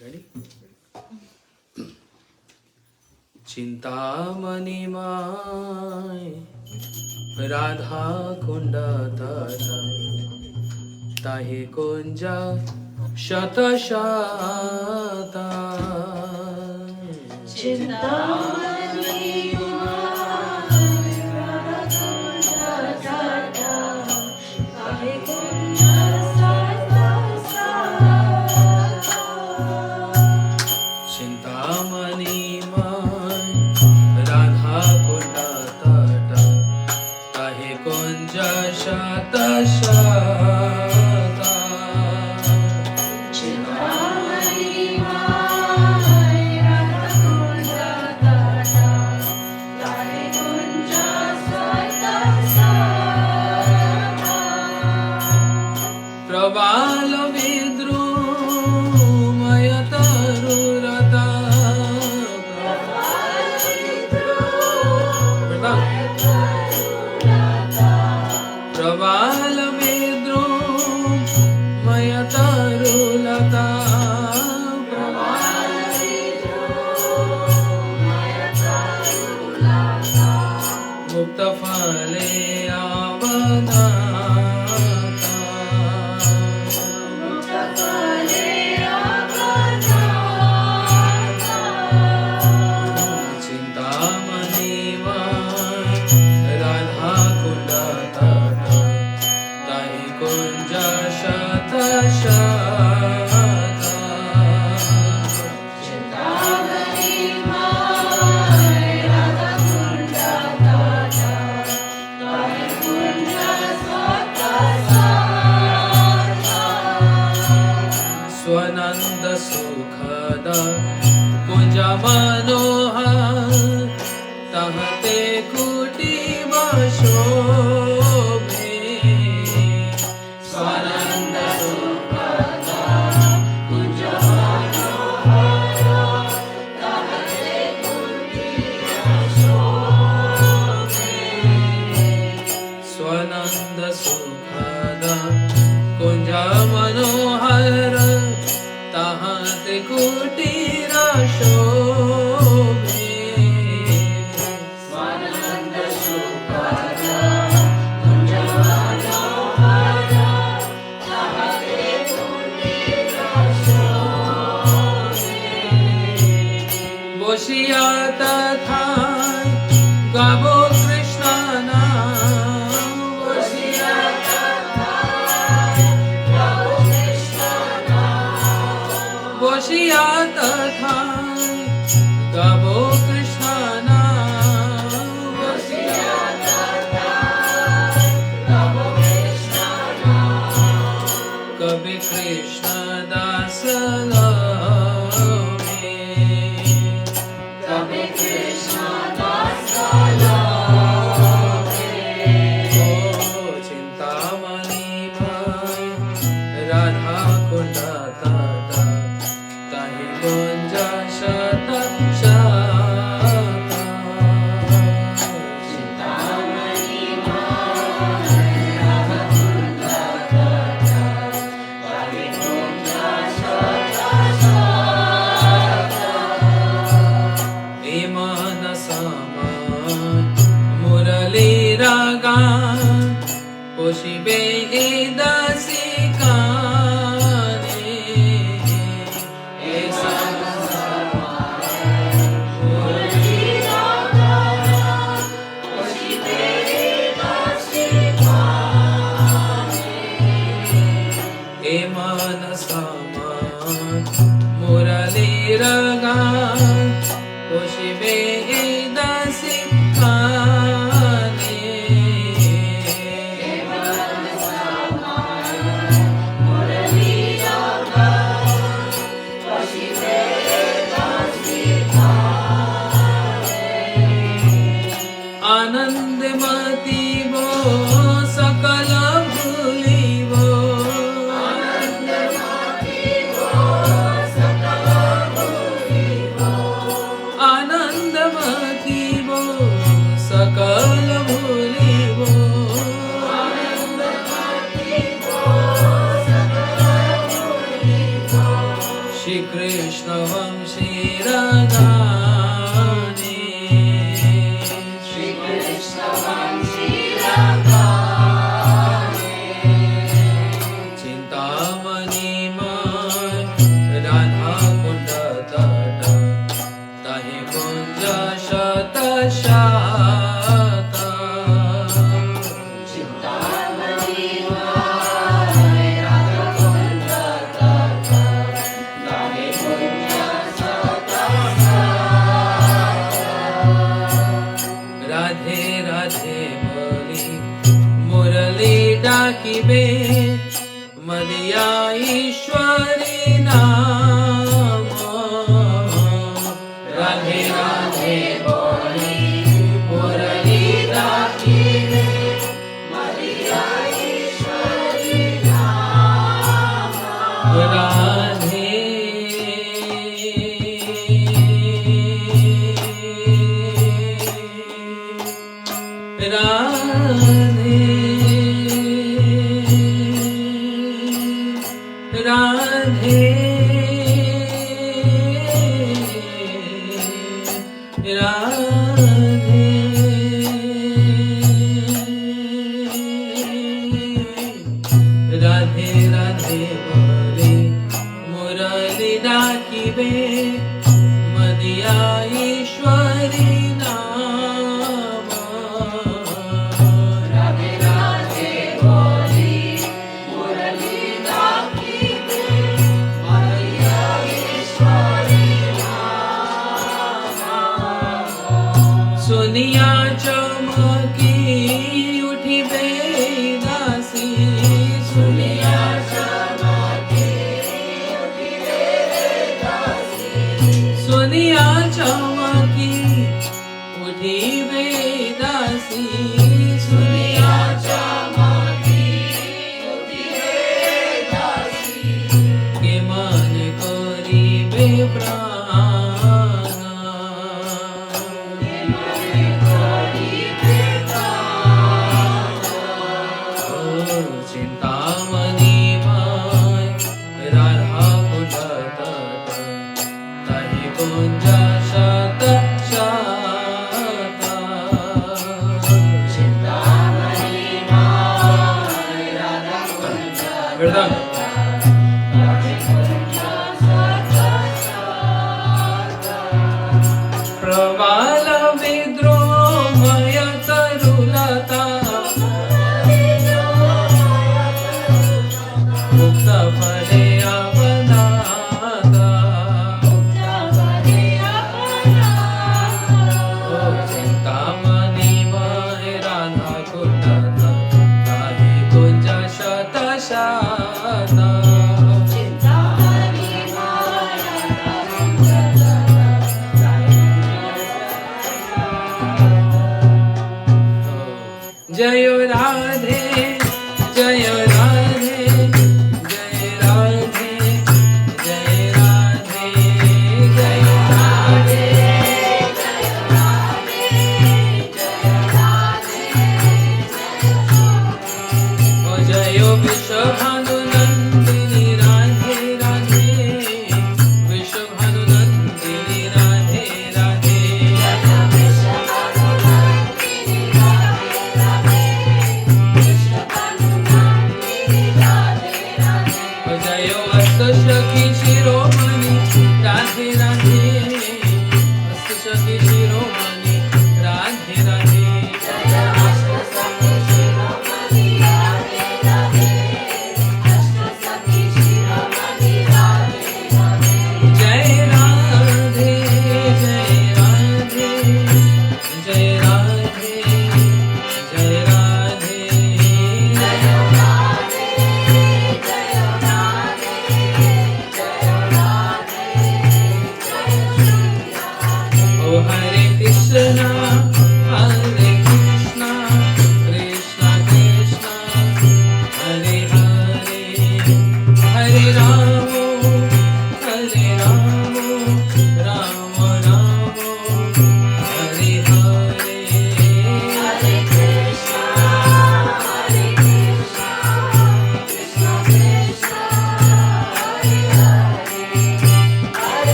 Ready? Chintamani my Radha Kund तटा ताहे कुंजा शत शता चिंतामणि माय राधा कुंड तटा ताहे कुंजा शत शता चिंतामणि माय राधा कुंड तटा ताहे कुंजा शत शता चिंतामणि माय राधा कुंड तटा ताहे कुंजा शत शता प्रवाल विद्रुमय तरुरता प्रवाल विद्रुमय तरुलता मुक्त फले आवनाता चिंतामणि माय राधा कुंड तटा ताहे कुंज शत शता चिंतामणि माय राधा कुंड तटा ताहे कुंज शत शता स्वनंद सुखद कुंज मनोहर तहते कुटीव शोभे स्वनंद सुखद कुंज मनोहर तहते कुटीव शोभे स्वनंद सुखद कुंज मनोहर तहते कुटीर शोभे स्वानंद सुखद कुंज मनोहर तहते कुटीर शोभे बसिया तथा गावो कृष्ण नाम बसिया बसिया तथा गावो कृष्ण नाम बसिया कवि कृष्ण दास लावे कवि कृष्ण दास लावे ओ चिंतामणि माय राधा कुंड तटा ताहे कुंज शत शता चिंतामणि माय राधा कुंड तटा ताहे कुंज शत शता ए मानसमाय मुरली रागा पोषिबे ए दासी काने ए ए मानसमाय मुरली रागा पोषिबे ए दासी काने श्री कृष्ण वंशी रागाने श्री कृष्ण वंशी रागाने चिंतामणि माय राधा कुंड तट ताहि कुंज शत शाता चिंतामणि माय राधा कुंड तट ताहि कुंज शत राधे राधे बोली मुरली डाकिबे मदिया ईश्वरी नाम राधे राधे बोली मुरली डाकिबे मदिया ईश्वरी नाम राधे राधे राधे राधे राधे बोले मुरली डाकिबे मदिया ईश्वरी नाम राधे राधे बोली मुरली डाकिबे मदिया ईश्वरी नाम सुनिया चमकी उठी बेदासी सुनिया चमकी उठी बेदासी सुनिया चमकी उठी बेदासी सुनिया चमकी उठी बेदासी के मन कोरी बे प्राणा मने कोरी बेदासी चिंतामणि माय राधा कुंड तट ताहि कुंज शत शाता चिंतामणि माय राधा कुंज वृंदावन ताहि कुंज शत शाता प्रवाल विद्रोमय तरुलता मुक्त फले अवनाता चिंतामणि माय राधा कुंड तट ताहि कुंज शत शाता चिंतामणि माय राधा कुंज ताहि जय राधे जय राधे जय राधे जय राधे जय राधे ओ जय विश्वभानुनंदिनी राधे राधे विश्वभानुनंदिनी राधे राधे ओ जय अष्ट सखी शिरोमणि राधे राधे अष्ट सखी शिरोमणि राधे राधे जय राधे जय राधे जय राधे जय राधे जय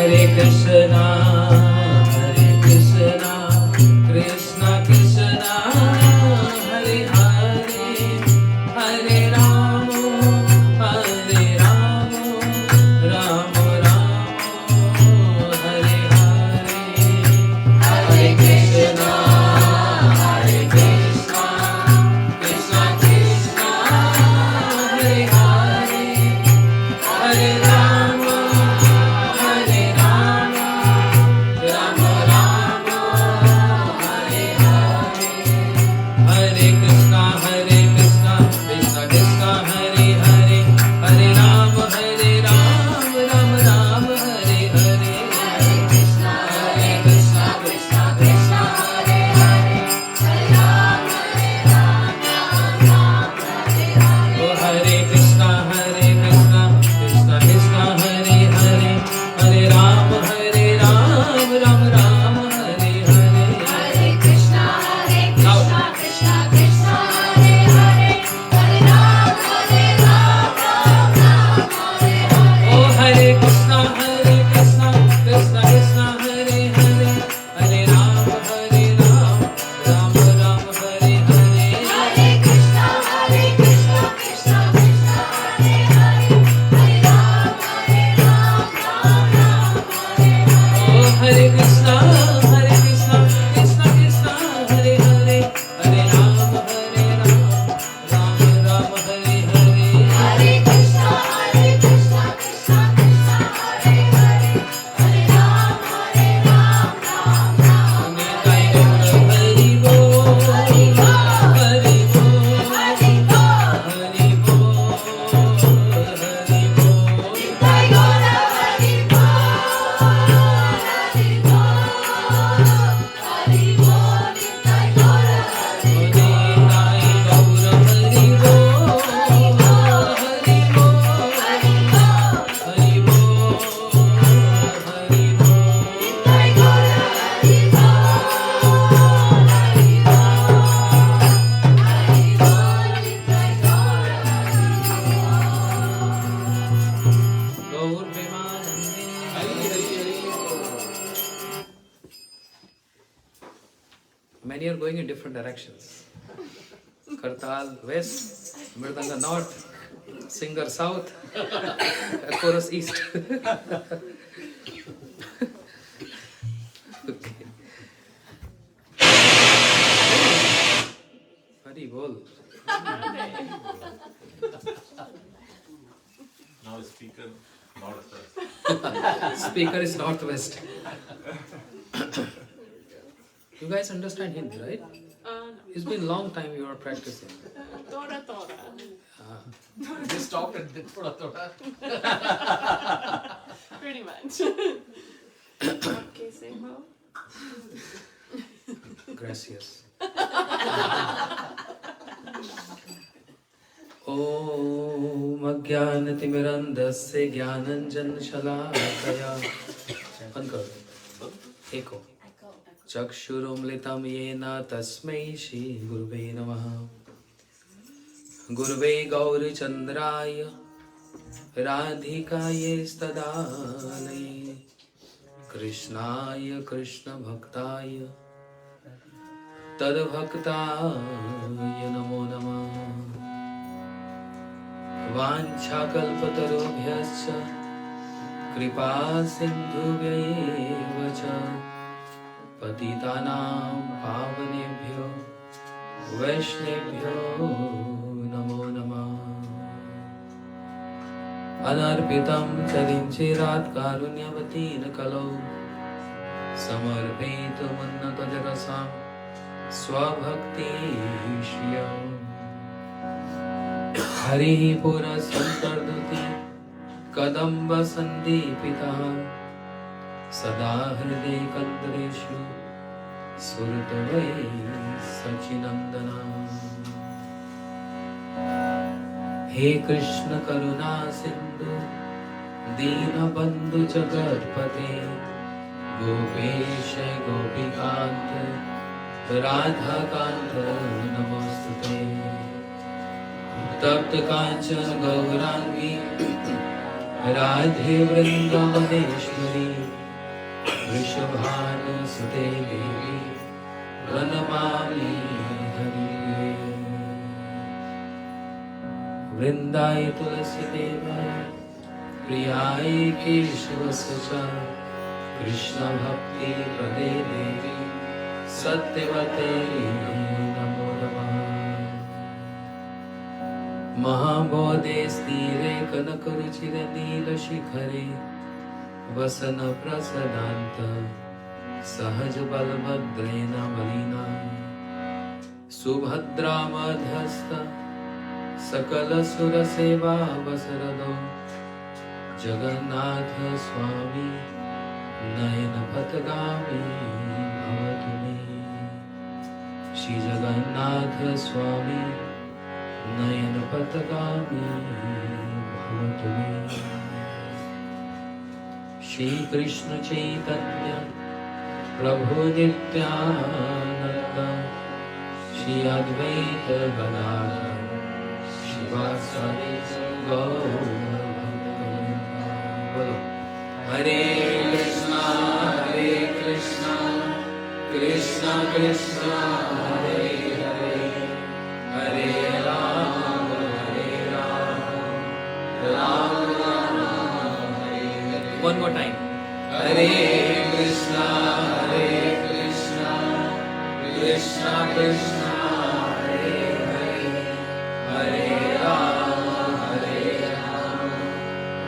Hare Krishna, Krishna Krishna, Hare Hare, Hare Rama, Rama Rama, Hare Hare. Hare Krishna, Krishna Krishna, Hare Hare, Hare Rama, Rama Rama, Hare Hare. Hare Krishna, Krishna Krishna, Hare Hare, Hare Rama, Rama Rama, Hare Hare. Hare Krishna, Krishna Krishna, Hare Hare, Hare Ram, Ram Ram, Hare Hare. Oh Hare Krishna, Krishna Krishna, Hare Hare, Hare Rama, Rama Rama, Hare Hare. Hare Krishna, Krishna Krishna, Hare Hare, Hare Ram, Ram Ram, Hare Hare. Oh Hare Krishna, Krishna Krishna, Hare Hare, Hare Rama, Rama Rama, Hare Hare. Hare Krishna, Krishna Krishna, Hare Hare, Hare Ram, Ram Ram, Hare Hare. Oh Hare Krishna, Krishna Krishna, Hare Hare, Hare Rama, Rama Rama, Hare Hare. Hare Krishna, Krishna Krishna, Hare Hare, Hare Ram, Ram Ram, Nitai Gaura Hari Bol, Hari Bol, Hari Bol, Hari Bol. Hari Bol, Hari Bol. Nitai Gaura Hari Bol, Hari Bol, Hari Bol, Nitai Gaura Hari Bol. Nitai Gaura Hari Bol, Hari Bol, Hari Bol, Hari Bol. Hari Bol, Hari Bol. Nitai Gaura Hari Bol, Hari Bol, Hari Bol, Nitai Gaura Hari Bol. Gaur Premanande. Many are going in different directions. Kartal west, Mridanga north, Singer south, Chorus east. Okay. Hari bol. Now speaker northwest. Speaker is northwest. You guys understand Hindi, right? No. It's been long time you are practicing. Tora. They stopped at the thoda thoda. Pretty much. Okay, say ho. Gracias. Om Ajnanatimirandasya Jnananjanशलाकया बंद कर दो एक हो चक्षुरुमलितं येन तस्मै श्री गुरुवे नमः गुरुवे गौरचन्द्राय राधिकायै तदालये कृष्णाय कृष्णभक्ताय तद्भक्ताय नमो नमः वाञ्छाकल्पतरुभ्यश्च कृपा सिन्धुभ्यैव च पतितानां पावनेभ्यो वैष्णवेभ्यो नमो नमः अनर्पितं चरिञ्चिरात् कारुण्यवतीन कलौ समर्पयितुमुन्नतजरसां स्वभक्तिश्रियम् हरिः पुरस्सन्तर्दुति कदम्बसन्दीपितः सदा हृदि कन्द्रेषु सुरतवै सचिनन्दना हे कृष्ण करुणा सिन्धु दीनबन्धु जगत्पते गोपेश गोपिकान्त राधाकान्त नमोस्तुते तप्त कांचन गौरांगी राधे वृंदावनेश्वरी वृषभानुसुते देवी प्रणमामि हरिप्रिये वृन्दाय तुलसीदेवाय प्रियाय केशवस्य च कृष्णभक्तिप्रदे देवी सत्यवते नमो नमः महाबोधे स्थिरे कनकरुचिरे नीलशिखरे वसनप्रसदान्त सहजबलभद्रेण बलिना सुभद्रामध्यस्थ सकलसुरसेवावसरदो जगन्नाथ स्वामी नयनपथगामी भवतु मे श्री जगन्नाथ स्वामी नयनपथगामी भवतु मे श्री कृष्ण चैतन्य प्रभु नित्यानंद श्री अद्वैत गदाधर शिवासादि गौर हरे Krishna Krishna Krishna Hare Hare Hare Ram Ram Ram Hare Hare one more time Hare Krishna Krishna Krishna Hare Hare Hare Ram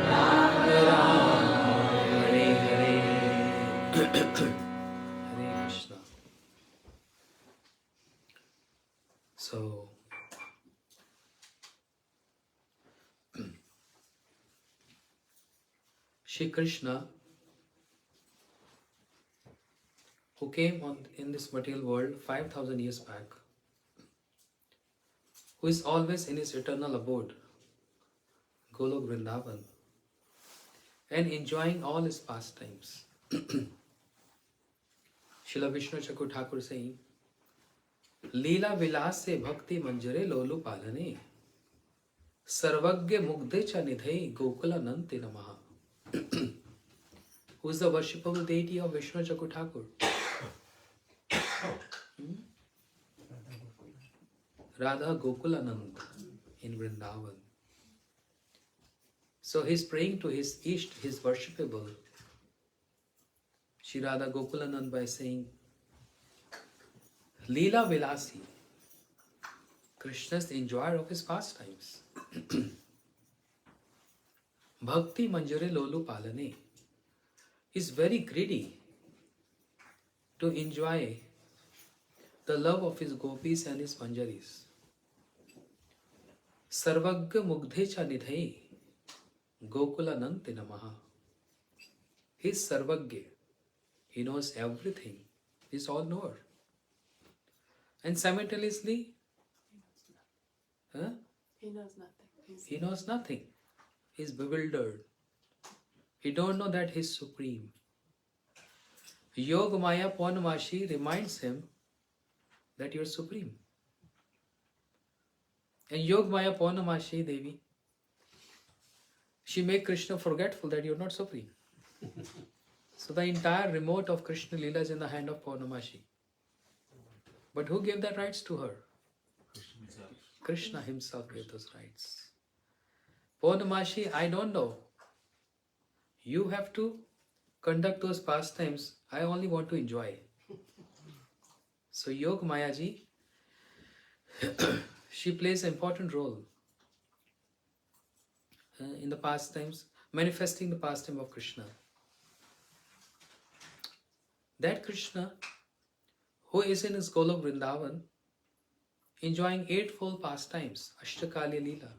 Ram Ram Hare Hare Hare Krishna so Shri Krishna, who came in this material world 5,000 years back, who is always in his eternal abode, Golok Vrindavan, and enjoying all his pastimes. Srila Vishnu Chakur Thakur saying, Leela vilas se bhakti manjare lolu palane, sarvagya mugde cha nidhai gokula nanti namaha. Who is the worshipable deity of Vishnu Chakur Thakur? Radha Gokulanand in Vrindavan. So he is praying to his Ishta, his worshipable, Shri Radha Gokulanand, by saying, Leela Vilasi, Krishna is the enjoyer of his pastimes. Bhakti Manjare Lolu Palane is very greedy to enjoy the love of his gopis and his manjaris. Sarvagya Mugdhe cha nidhai Gokula Nanti Namaha. He is Sarvagya. He knows everything. He is all knower. And simultaneously, He knows nothing. he knows nothing. He is bewildered. He don't know that he is supreme. Yoga Maya Purnamashi reminds him that you are supreme. And Yoga Maya Purnamashi Devi, she makes Krishna forgetful that you are not supreme. So the entire remote of Krishna Leela is in the hand of Purnamashi. But who gave that rights to her? Krishna himself gave those rights. Purnamashi, I don't know. You have to conduct those pastimes. I only want to enjoy. So Yoga Mayaji, she plays an important role in the pastimes, manifesting the pastime of Krishna. That Krishna, who is in his Golok Vrindavan, enjoying eightfold pastimes, Ashtakali Leela.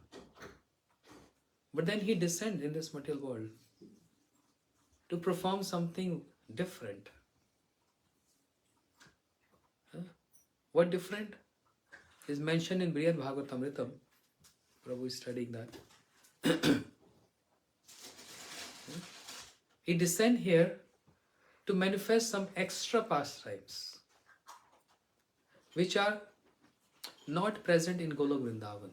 But then he descends in this material world to perform something different. What different is mentioned in Brihad Bhagavatamritam. Prabhu is studying that. He descends here to manifest some extra pastimes which are not present in Golok Vrindavan,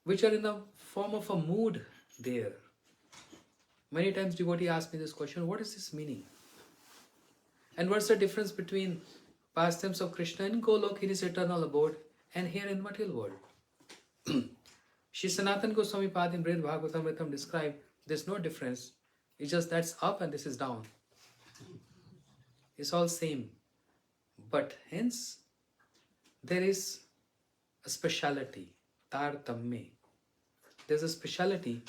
which are in the form of a mood there. Many times devotee asks me this question, what is this meaning? And what's the difference between pastimes of Krishna in Golok in his eternal abode and here in material world? Shri Sanatan Goswami Pad in Brihad Bhagavatamritam described there's no difference. It's just that's up and this is down. It's all same. But hence, there is a speciality, tartamme. There's a speciality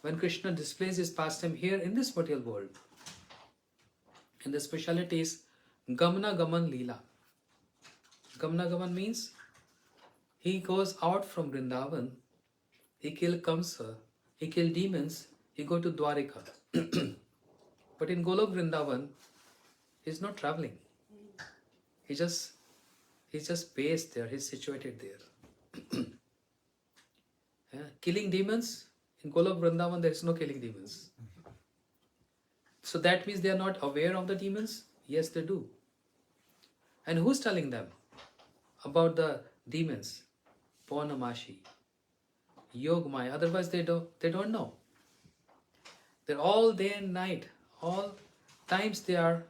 when Krishna displays his pastime here in this material world. And the speciality is Gamna Gaman Leela. Gamna Gaman means he goes out from Vrindavan, he killed Kamsa, he killed demons, he go to Dwarika. But in Golok Vrindavan, he's not traveling. He's just based there, he's situated there. Yeah, killing demons, in Golok Vrindavan there is no killing demons. So that means they are not aware of the demons? Yes, they do. And who's telling them about the demons? Paunamashi, Yogmaya. Otherwise they don't know. They're all day and night, all times they are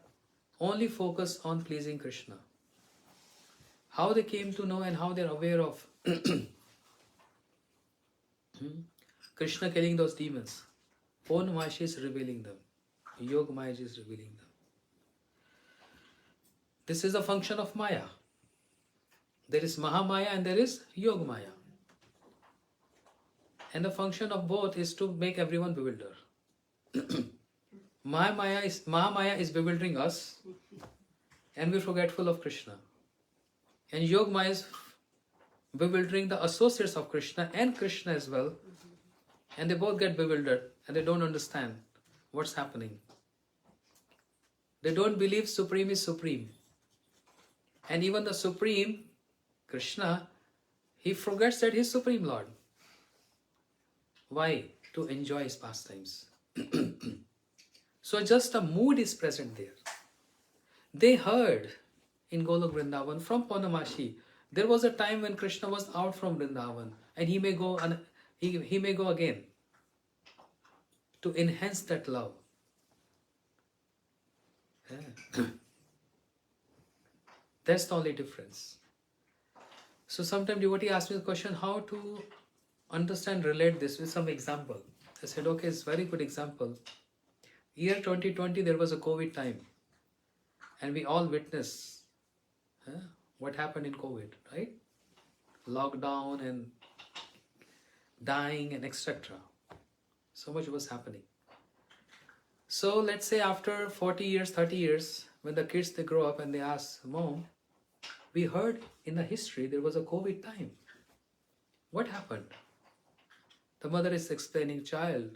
only focused on pleasing Krishna. How they came to know and how they're aware of Krishna killing those demons. Paunamashi is revealing them. Yogmaya is revealing them. This is a function of Maya. There is Mahamaya and there is Yogmaya. And the function of both is to make everyone bewildered. Mahamaya is bewildering us and we're forgetful of Krishna. And Yogmaya is bewildering the associates of Krishna and Krishna as well. And they both get bewildered and they don't understand what's happening. They don't believe Supreme is Supreme. And even the Supreme, Krishna, he forgets that he's Supreme Lord. Why? To enjoy his pastimes. So just a mood is present there. They heard in Golok Vrindavan from Paunamashi, there was a time when Krishna was out from Vrindavan and he may go again to enhance that love. Yeah. That's the only difference. So sometimes devotee asks me the question, how to understand, relate this with some example. I said, okay, it's a very good example. Year 2020, there was a COVID time. And we all witnessed what happened in COVID, right? Lockdown and dying and etc. So much was happening. So let's say after 40 years, 30 years, when the kids, they grow up and they ask, Mom, we heard in the history there was a COVID time. What happened? The mother is explaining, child,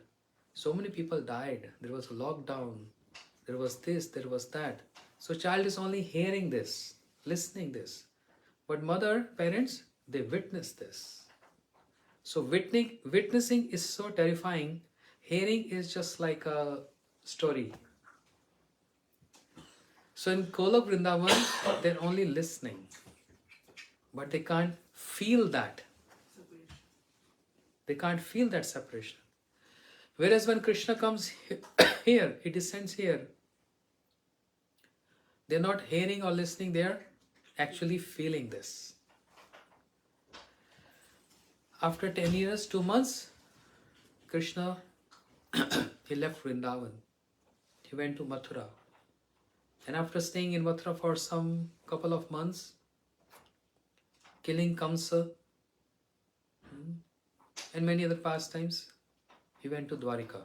so many people died. There was a lockdown. There was this, there was that. So child is only hearing this, listening this. But mother, parents, they witness this. So witnessing is so terrifying. Hearing is just like a story. So in Golok Vrindavan, they're only listening. But they can't feel that. They can't feel that separation. Whereas when Krishna comes here, he descends here. They're not hearing or listening, they're actually feeling this. After 10 years, 2 months, Krishna, he left Vrindavan. He went to Mathura. And after staying in Mathura for some couple of months, killing Kamsa and many other pastimes, he went to Dwarika.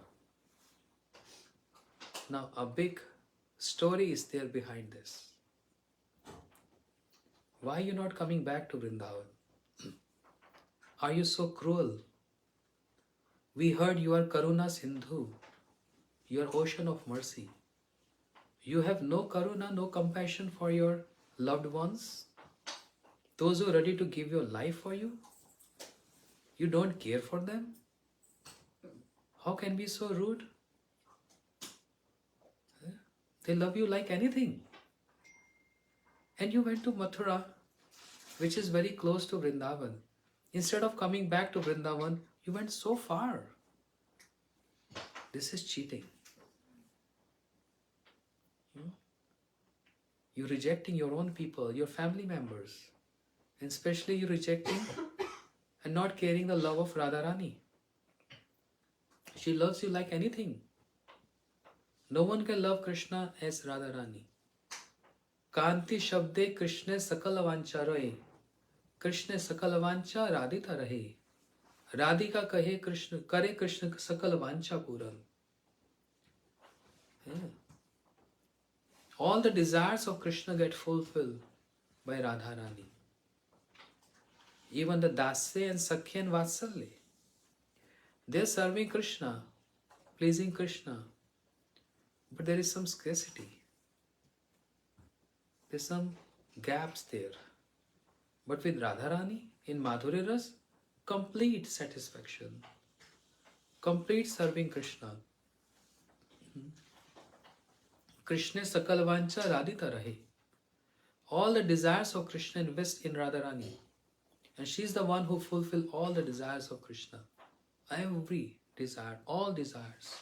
Now a big story is there behind this. Why are you not coming back to Vrindavan? Are you so cruel? We heard you are Karuna Sindhu. You are ocean of mercy. You have no karuna, no compassion for your loved ones. Those who are ready to give your life for you. You don't care for them. How can be so rude? They love you like anything. And you went to Mathura, which is very close to Vrindavan. Instead of coming back to Vrindavan, you went so far. This is cheating. You're rejecting your own people, your family members. And especially you're rejecting and not caring the love of Radharani. She loves you like anything. No one can love Krishna as Radharani. Kanti shabde Krishna sakala vancha rahe. Krishna sakala vancha radhita rahe. Radhika kahe Krishna kare Krishna sakala vancha puran. Yeah. All the desires of Krishna get fulfilled by Radharani. Even the Dasya and Sakhya and Vatsalya. They are serving Krishna, pleasing Krishna. But there is some scarcity. There's some gaps there. But with Radharani, in Madhurya Ras, complete satisfaction. Complete serving Krishna. Krishna sakal vancha radhita rahe. All the desires of Krishna invest in Radharani. And she is the one who fulfills all the desires of Krishna. Every desire, all desires.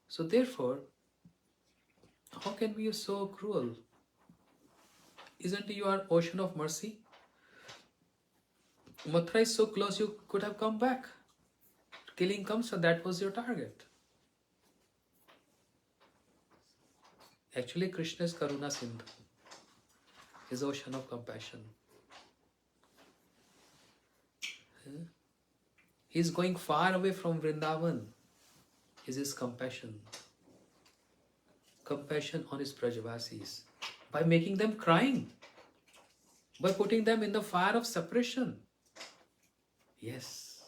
So therefore, how can we be so cruel? Isn't you an ocean of mercy? Mathura is so close, you could have come back. Killing comes, so that was your target. Actually, Krishna is Karuna Sindhu, his ocean of compassion. He is going far away from Vrindavan. Is his compassion. Compassion on his Brajavasis. By making them crying. By putting them in the fire of separation. Yes,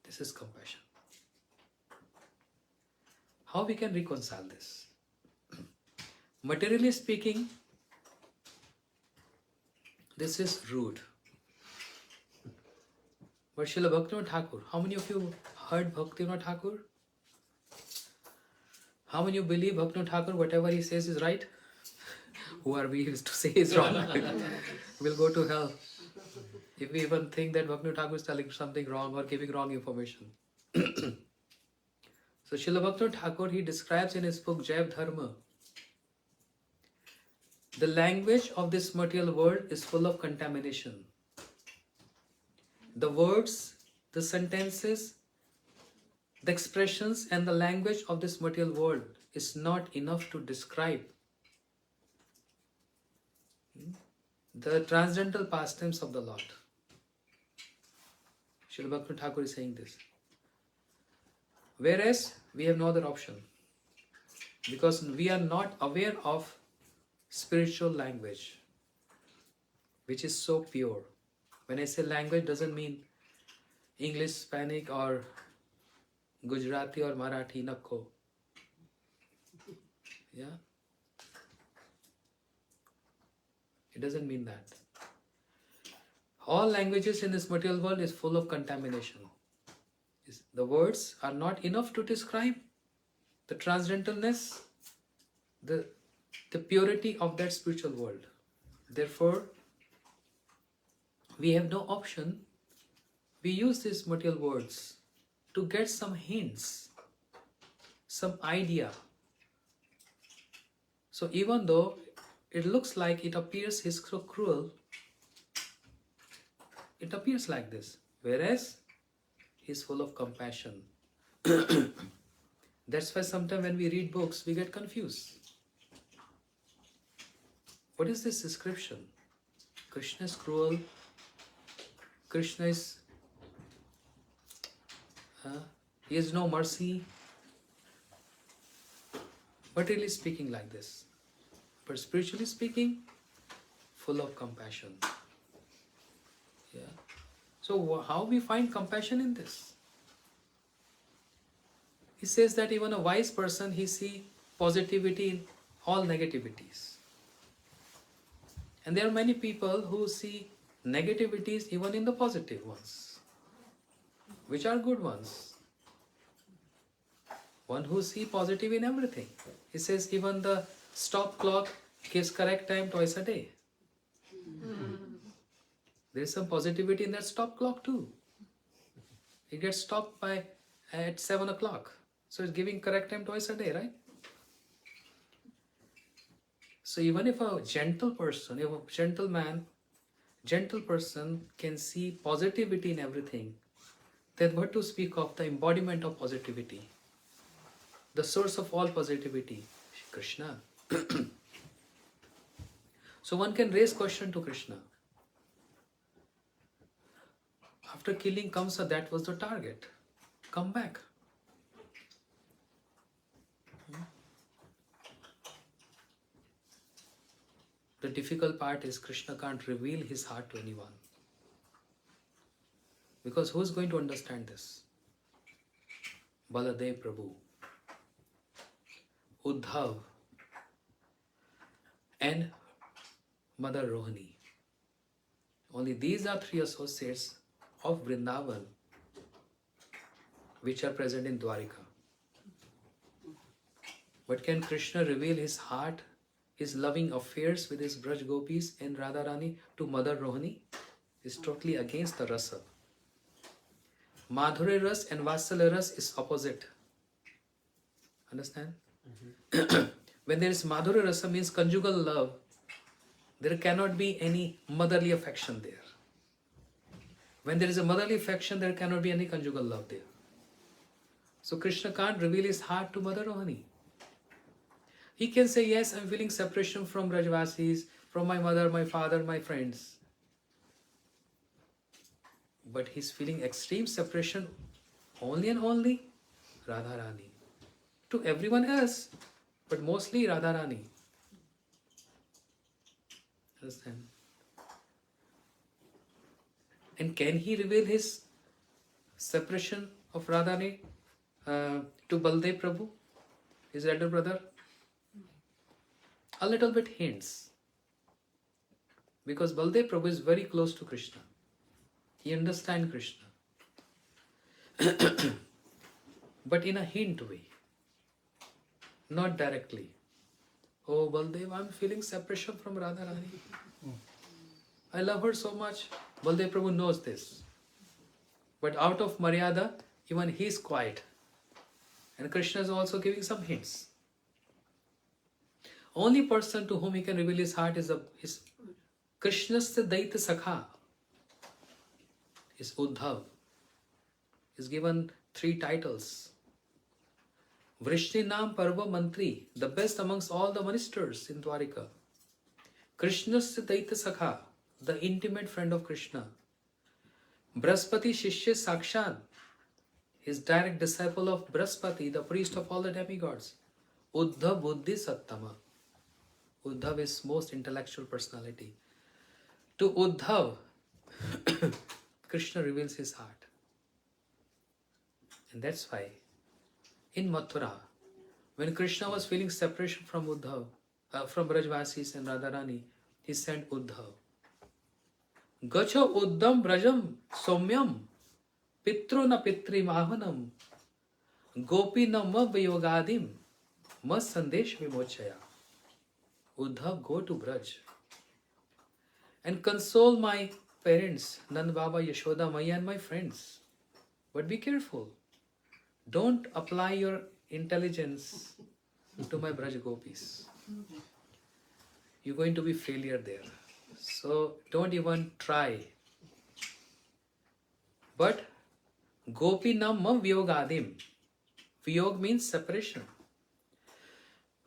this is compassion. How we can reconcile this? Materially speaking, this is rude. But Srila Bhaktivinoda Thakur, how many of you heard Bhaktivinoda Thakur? How many of you believe Bhaktivinoda Thakur, whatever he says is right? Who are we to say is wrong? We'll go to hell if we even think that Bhaktivinoda Thakur is telling something wrong or giving wrong information. So Srila Bhaktivinoda Thakur, he describes in his book Jaiv Dharma, the language of this material world is full of contamination. The words, the sentences, the expressions and the language of this material world is not enough to describe the transcendental pastimes of the Lord. Srila Bhaktivinoda Thakur is saying this. Whereas we have no other option, because we are not aware of spiritual language, which is so pure. When I say language, doesn't mean English, Spanish or Gujarati or Marathi, Nakko. Yeah? It doesn't mean that. All languages in this material world is full of contamination. The words are not enough to describe the transcendentalness, the purity of that spiritual world. Therefore, we have no option. We use these material words to get some hints, some idea. So even though it looks like it appears he's so cruel, it appears like this. Whereas he's full of compassion. That's why sometimes when we read books, we get confused. What is this description? Krishna is cruel. Krishna is, he has no mercy. Materially speaking like this. But spiritually speaking, full of compassion. Yeah. So how we find compassion in this? He says that even a wise person, he sees positivity in all negativities. And there are many people who see negativities even in the positive ones, which are good ones. One who sees positive in everything. He says even the stop clock gives correct time twice a day. There is some positivity in that stop clock too. It gets stopped at 7 o'clock. So it's giving correct time twice a day, right? So even if a gentle person, if a gentle person can see positivity in everything, then what to speak of the embodiment of positivity? The source of all positivity, Krishna. So one can raise question to Krishna. After killing Kamsa, that was the target. Come back. The difficult part is Krishna can't reveal his heart to anyone. Because who's going to understand this? Baladev Prabhu, Uddhav, and Mother Rohini. Only these are three associates of Vrindavan which are present in Dwarika. But can Krishna reveal his heart, his loving affairs with his Braj Gopis and Radharani to Mother Rohini? Is totally against the rasa. Madhurya Ras and Vatsalya Ras is opposite. Understand? When there is Madhurya Rasa means conjugal love, there cannot be any motherly affection there. When there is a motherly affection, there cannot be any conjugal love there. So Krishna can't reveal his heart to Mother Rohini. He can say, yes, I'm feeling separation from Brajvasis, from my mother, my father, my friends. But he's feeling extreme separation only and only Radharani. To everyone else, but mostly Radharani. Understand? And can he reveal his separation of Radharani to Baldev Prabhu, his elder brother? A little bit hints. Because Baldev Prabhu is very close to Krishna. He understands Krishna. But in a hint way. Not directly. Oh Baldev, I'm feeling separation from Radharani. I love her so much. Baldev Prabhu knows this. But out of Maryada, even he is quiet. And Krishna is also giving some hints. Only person to whom he can reveal his heart is Krishna's Daita Sakha. Is Uddhav. Is given 3 titles. Vrishninam Parva Mantri, the best amongst all the ministers in Dwarika. Krishna's Daita Sakha, the intimate friend of Krishna. Braspati Shishya Sakshan, his direct disciple of Braspati, the priest of all the demigods. Uddhav Buddhi Sattama. Uddhav is most intellectual personality. To Uddhav, Krishna reveals his heart. And that's why in Mathura, when Krishna was feeling separation from Uddhav, from Brajvasis and Radharani, he sent Uddhav. Gacha Uddham Brajam Somyam Pitru na Pitri Mahanam Gopi na Mavyogadim Mas Sandesh Vimochaya. Uddhav, go to Braj and console my parents, Nand Baba, Yashoda, Maya and my friends. But be careful. Don't apply your intelligence to my Braj Gopis. You're going to be failure there. So don't even try. But Gopi nam vyogadim. Vyog means separation.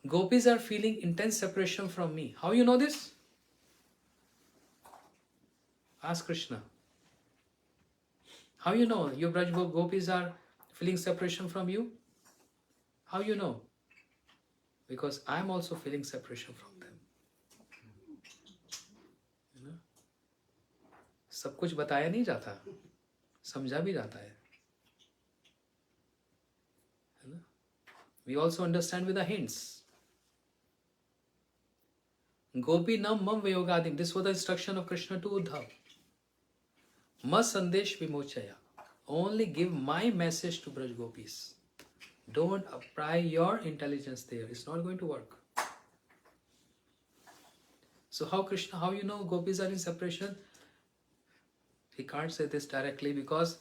Gopis are feeling intense separation from me. How you know this? Ask Krishna. How you know your Braj Gopis are feeling separation from you? How you know? Because I am also feeling separation from them. You know? सब कुछ बताया नहीं जाता, समझा भी जाता है. You know? We also understand with the hints. Gopi nam mam vyogadim. This was the instruction of Krishna to Uddhav. Mas sandesh vimochaya. Only give my message to Braj Gopis. Don't apply your intelligence there. It's not going to work. So how you know Gopis are in separation? He can't say this directly because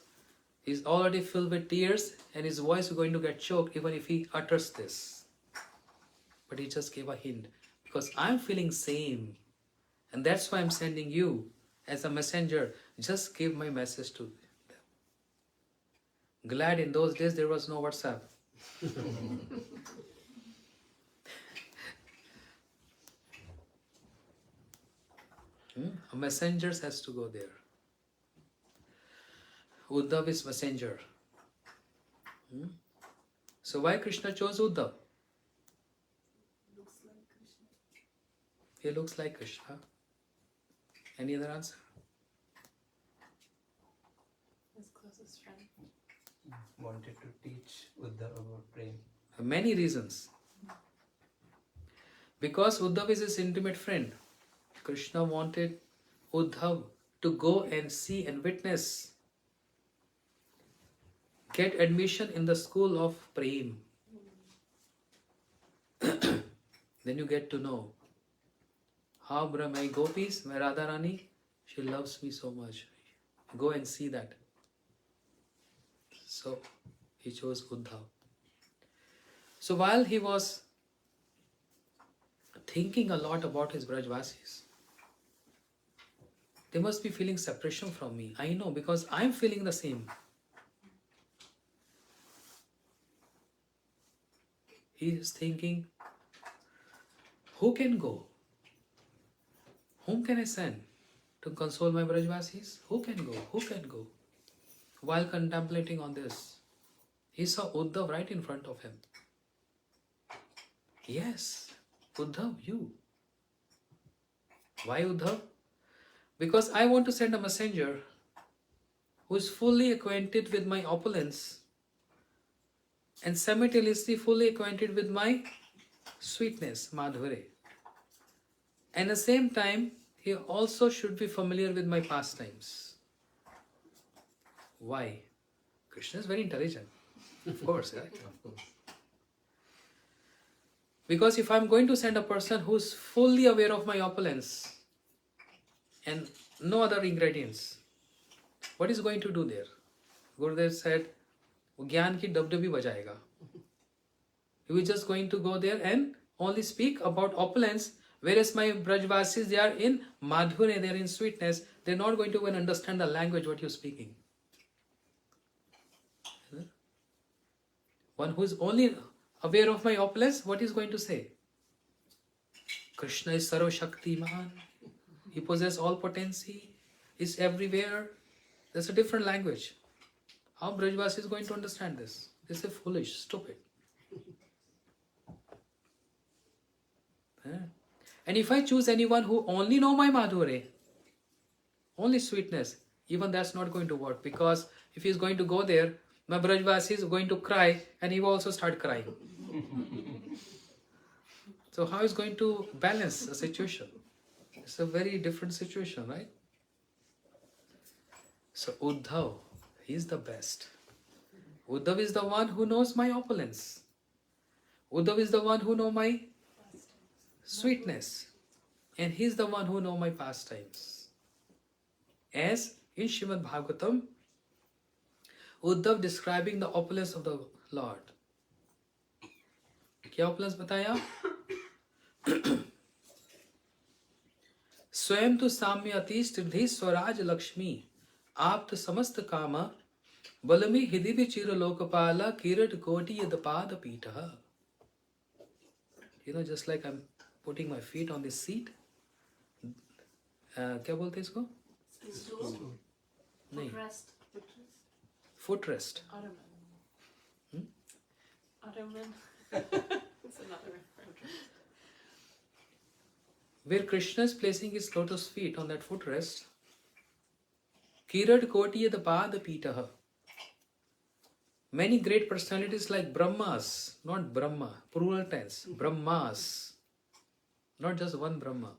he's already filled with tears and his voice is going to get choked even if he utters this. But he just gave a hint. because I'm feeling same. And that's why I'm sending you as a messenger. Just give my message to them. Glad in those days there was no WhatsApp. A messenger has to go there. Uddhav is messenger. So why Krishna chose Uddhav? He looks like Krishna. Any other answer? His closest friend. Wanted to teach Uddhav about prem. Many reasons. Because Uddhav is his intimate friend. Krishna wanted Uddhav to go and see and witness. Get admission in the school of Prem. Then you get to know how my gopis, my Radha Rani, she loves me so much. Go and see that. So he chose Uddhav. So while he was thinking a lot about his Brajvasis, they must be feeling separation from me. I know, because I'm feeling the same. He is thinking, who can go? Whom can I send to console my Brajvasis? Who can go? Who can go? While contemplating on this, he saw Uddhav right in front of him. Yes, Uddhav, you. Why Uddhav? Because I want to send a messenger who is fully acquainted with my opulence and simultaneously fully acquainted with my sweetness, Madhure. And at the same time, he also should be familiar with my pastimes. Why? Krishna is very intelligent. Of course, right? Because if I'm going to send a person who's fully aware of my opulence and no other ingredients, what is going to do there? Gurudev said, वो ज्ञान की डबडबी बजाएगा. He was just going to go there and only speak about opulence, whereas my Brajvasis, they are in Madhure, they are in sweetness, they're not going to even understand the language what you're speaking. One who is only aware of my opulence, what is going to say? Krishna is Sarva Shaktiman. He possesses all potency, is everywhere. That's a different language. How Brajvasi is going to understand this? This is foolish, stupid. And if I choose anyone who only know my Madhure, only sweetness, even that's not going to work, because if he's going to go there, my Brajvasi is going to cry and he will also start crying. So how is going to balance a situation? It's a very different situation, right? So Uddhav, he is the best. Uddhav is the one who knows my opulence. Uddhav is the one who knows my sweetness. And he is the one who knows my pastimes. As in Srimad Bhagavatam, Uddhav describing the opulence of the Lord. क्या opulence बताया? स्वयं तो साम्य अति स्त्रिधि स्वराज लक्ष्मी आप्त समस्त काम बलमी हृदय विचिर लोकपाला किरट कोटि यदपाद पीठः. You know, just like I'm putting my feet on this seat. क्या बोलते हैं इसको? Stool. नहीं. Footrest. Footrest. Ottoman. Ottoman. It's another reference. Where Krishna is placing his lotus feet on that footrest, Kirat Koti Yadapad Pitaha. Many great personalities like Brahmas, not Brahma, plural tense, Brahmas, not just one Brahma.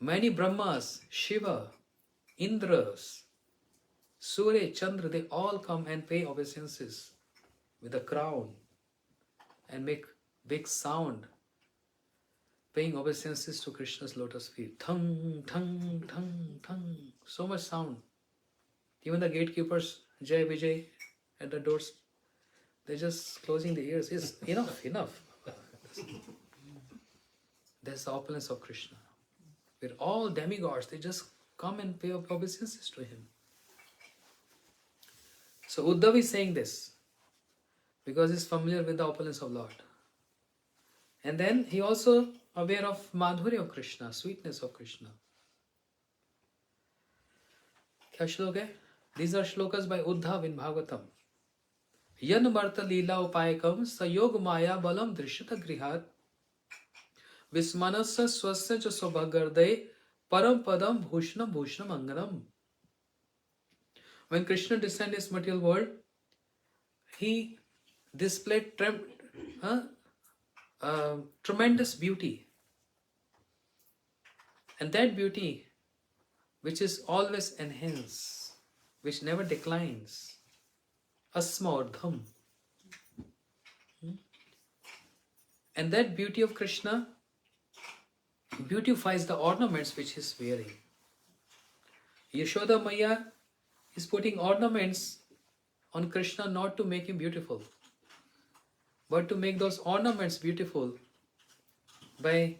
Many Brahmas, Shiva, Indras, Surya, Chandra, they all come and pay obeisances with a crown and make big sound, paying obeisances to Krishna's lotus feet. Thang, thang, thang, thang. So much sound. Even the gatekeepers, Jai Vijay, at the doors, they're just closing their ears. It's enough, enough. That's the opulence of Krishna. Where all demigods, they just come and pay obeisances to him. So Uddhav is saying this because he's familiar with the opulence of Lord. And then he also aware of Madhurya of Krishna, sweetness of Krishna. Kya shlok hai? These are shlokas by Uddhav in Bhagavatam. Yan Marta Leela Upayakam Sayog Maya Balam Drishyata Grihat Vismanasa Swasya Cha Swabhagarday Param Padam Bhushnam Bhushnam Anganam. When Krishna descended in this material world, he displayed tremendous beauty. And that beauty, which is always enhanced, which never declines, Asmaurdham. And that beauty of Krishna beautifies the ornaments which he is wearing. Yashoda Maya is putting ornaments on Krishna not to make him beautiful, but to make those ornaments beautiful by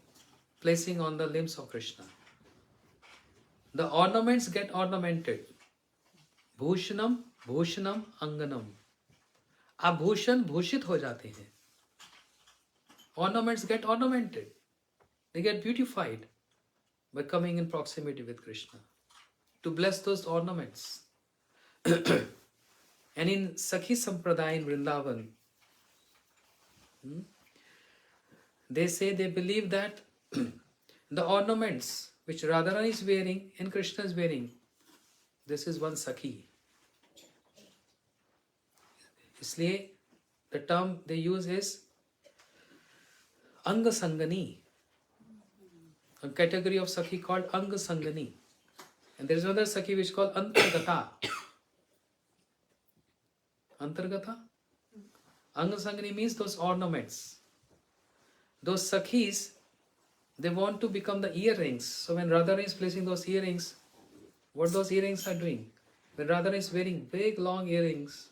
placing on the limbs of Krishna. The ornaments get ornamented. Bhushanam, Bhushanam, Anganam. Abhushan bhushit ho jate hain. Ornaments get ornamented. They get beautified by coming in proximity with Krishna. To bless those ornaments. And in Sakhi Sampradaya in Vrindavan, they say they believe that the ornaments which Radharani is wearing and Krishna is wearing, this is one Sakhi. Isliye the term they use is Anga Sangani. A category of Sakhi called Anga Sangani. And there is another Sakhi which is called Antargata. Antargata? Anga Sangani means those ornaments. Those Sakhis, they want to become the earrings. So when Radharani is placing those earrings, what those earrings are doing? When Radharani is wearing big long earrings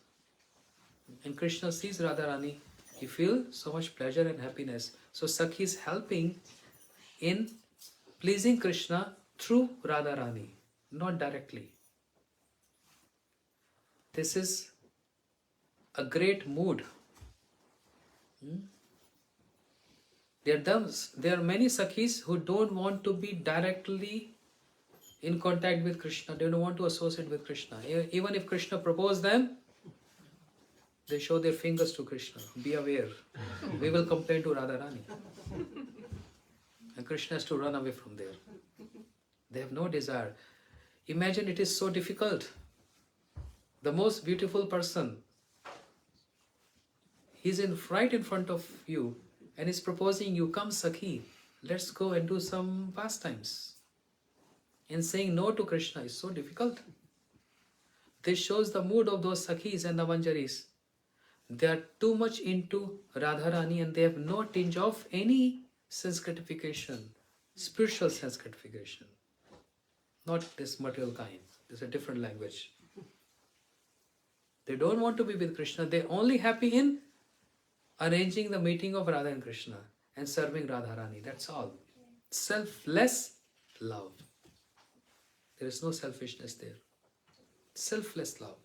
and Krishna sees Radharani, he feels so much pleasure and happiness. So Sakhi is helping in pleasing Krishna through Radharani, not directly. This is a great mood. There are many Sakhis who don't want to be directly in contact with Krishna. They don't want to associate with Krishna. Even if Krishna proposed them, they show their fingers to Krishna. Be aware. We will complain to Radharani. And Krishna has to run away from there. They have no desire. Imagine it is so difficult. The most beautiful person, he's right in front of you and is proposing you, come Sakhi, let's go and do some pastimes. And saying no to Krishna is so difficult. This shows the mood of those Sakhis and the Manjaris. They are too much into Radharani and they have no tinge of any sense gratification, spiritual sense gratification. Not this material kind. It's a different language. They don't want to be with Krishna. They're only happy in arranging the meeting of Radha and Krishna and serving Radharani. That's all. Selfless love. There is no selfishness there. Selfless love.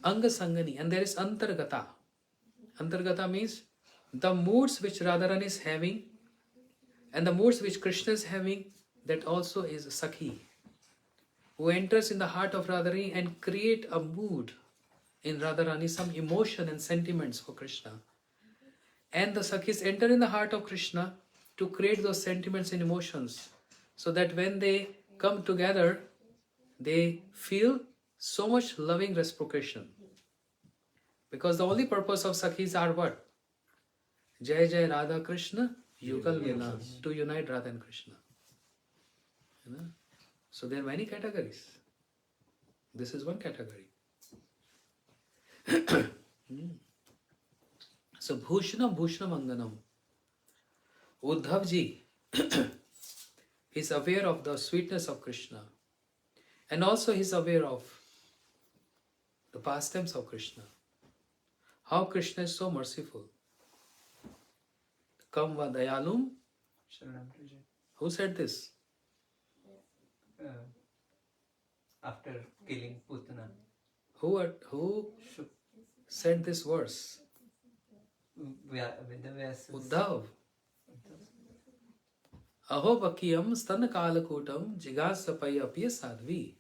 Anga Sangani. And there is Antargata. Antargata means the moods which Radharani is having and the moods which Krishna is having, that also is Sakhi, who enters in the heart of Radharani and create a mood in Radharani, some emotion and sentiments for Krishna. And the Sakhis enter in the heart of Krishna to create those sentiments and emotions, so that when they come together, they feel so much loving reciprocation. Because the only purpose of Sakhis are what? Jai Jai Radha Krishna Yugal Mila, to unite Radha and Krishna. You know? So there are many categories. This is one category. So Bhushanam Bhushanam Anganam. Uddhav ji is aware of the sweetness of Krishna. And also he is aware of the pastimes of Krishna. How Krishna is so merciful. Kam va dayalum. Sharanam Praja. Who said this? After killing Putana. Who said this verse? Vedavyasa. Uddhav. Aho bakiyam stana kalakutam jigasapaya apya sadvi.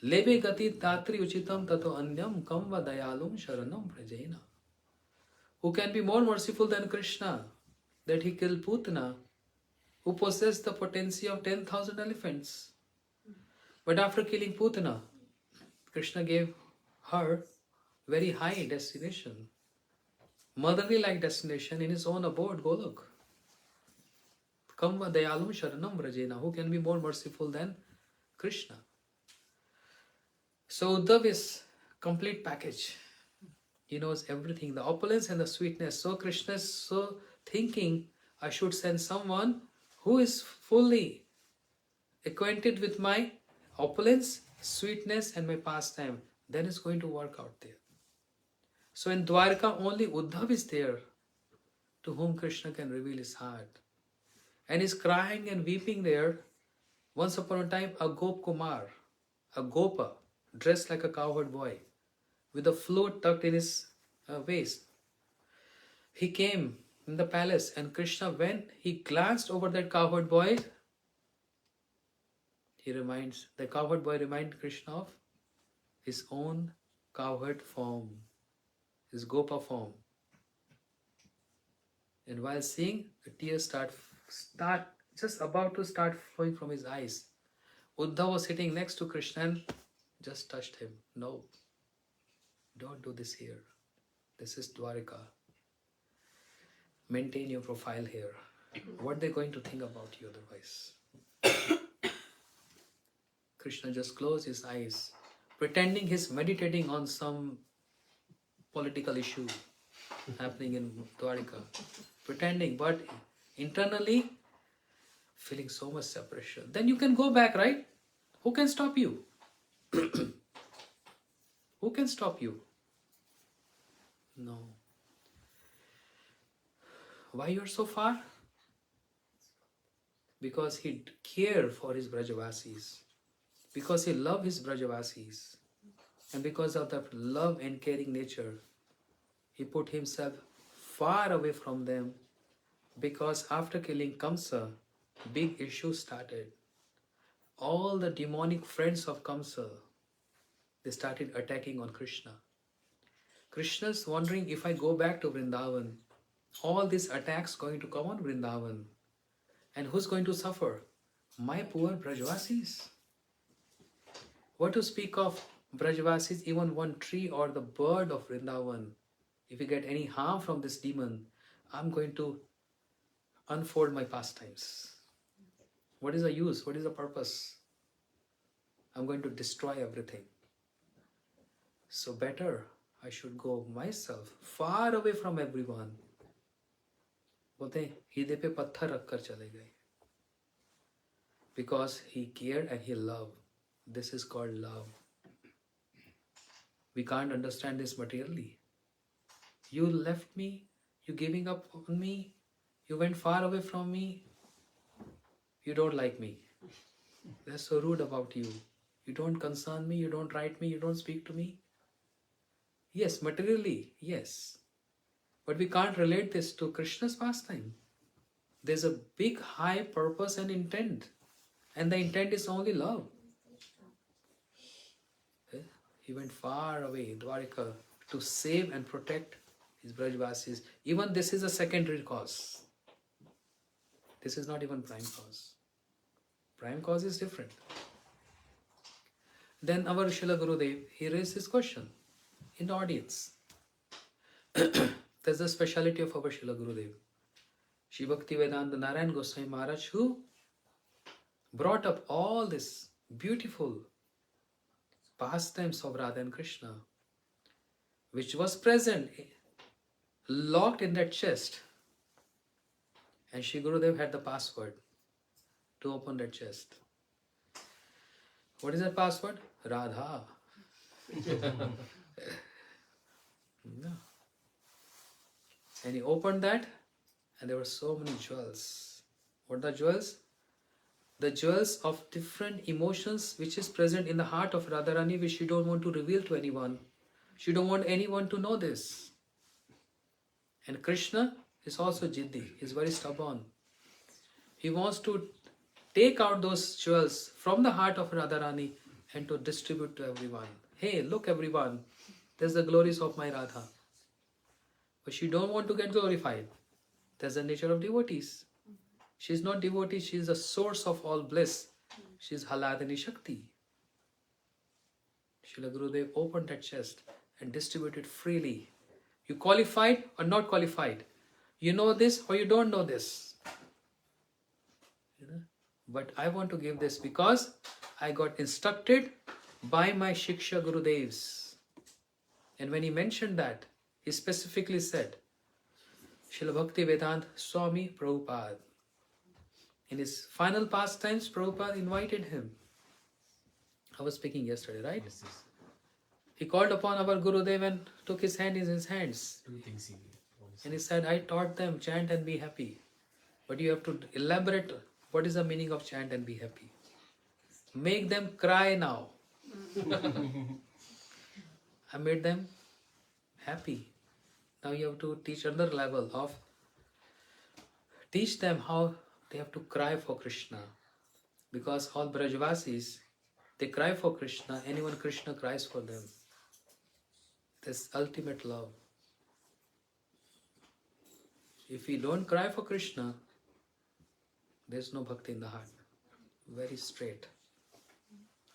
Lebe gati tatri uchitam tato anyam kam va dayalum sharanam prajena. Who can be more merciful than Krishna, that he killed Putana, who possessed the potency of 10,000 elephants. But after killing Putana, Krishna gave her very high destination, motherly-like destination in his own abode, Golok. Kamva dayalum sharanam vrajena. Who can be more merciful than Krishna? So Uddhav is complete package. He knows everything, the opulence and the sweetness. So Krishna is so thinking, I should send someone who is fully acquainted with my opulence, sweetness and my pastime. Then it's going to work out there. So in Dwarka only Uddhav is there to whom Krishna can reveal his heart. And he's crying and weeping there. Once upon a time, a Gop Kumar, a Gopa, dressed like a cowherd boy, with a flute tucked in his waist. He came in the palace, and Krishna, when he glanced over that cowherd boy, the cowherd boy reminds Krishna of his own cowherd form, his Gopa form. And while seeing, the tears start just about to start flowing from his eyes. Uddhav was sitting next to Krishna and just touched him. No, don't do this here. This is Dwarika. Maintain your profile here. What they're going to think about you otherwise? Krishna just closed his eyes, pretending he's meditating on some political issue happening in Dwarika. Pretending, but internally feeling so much separation. Then you can go back, right? Who can stop you? Who can stop you? No. Why you are so far? Because he cared for his Brajavasis. Because he loved his Brajavasis. And because of that love and caring nature, he put himself far away from them. Because after killing Kamsa, big issues started. All the demonic friends of Kamsa, they started attacking on Krishna. Krishna's wondering, if I go back to Vrindavan, all these attacks going to come on Vrindavan. And who's going to suffer? My poor Brajavasis. What to speak of Brajavasis, even one tree or the bird of Vrindavan. If you get any harm from this demon, I'm going to unfold my pastimes. What is the use? What is the purpose? I'm going to destroy everything. So better I should go myself far away from everyone. बोलते हृदय पे पत्थर रखकर चले गए. Because he cared and he loved. This is called love. We can't understand this materially. You left me, you giving up on me, you went far away from me, you don't like me. That's so rude about you. You don't concern me, you don't write me, you don't speak to me. Yes, materially, yes. But we can't relate this to Krishna's pastime. There's a big high purpose and intent. And the intent is only love. He went far away, Dwarika, to save and protect his Brajavasis. Even this is a secondary cause. This is not even prime cause. Prime cause is different. Then our Srila Gurudev, he raised this question in the audience. That's the speciality of our Srila Gurudev. Shri Bhaktivedanta Narayan Goswami Maharaj, who brought up all this beautiful pastimes of Radha and Krishna, which was present, locked in that chest. And Shri Gurudev had the password to open that chest. What is that password? Radha. No. And he opened that, and there were so many jewels. What are the jewels? The jewels of different emotions which is present in the heart of Radharani, which she don't want to reveal to anyone. She don't want anyone to know this. And Krishna is also jiddi. He's very stubborn. He wants to take out those jewels from the heart of Radharani and to distribute to everyone. Hey, look everyone, there's the glories of my Radha. But she don't want to get glorified. That's the nature of devotees. She's not devotee, she's the source of all bliss. She's Haladini Shakti. Srila Gurudev opened that chest and distributed freely. You qualified or not qualified? You know this or you don't know this? You know? But I want to give this because I got instructed by my Shiksha Gurudevs. And when he mentioned that, he specifically said, Srila Bhakti Vedanta Swami Prabhupada. In his final pastimes, Prabhupada invited him. I was speaking yesterday, right? Yes, yes. He called upon our Gurudev and took his hand in his hands. Two things he And he said, I taught them chant and be happy. But you have to elaborate what is the meaning of chant and be happy. Make them cry now. I made them happy. Now you have to teach another level of teach them how they have to cry for Krishna. Because all Brajvasis, they cry for Krishna, and even Krishna cries for them. This ultimate love. If we don't cry for Krishna, there's no bhakti in the heart. Very straight.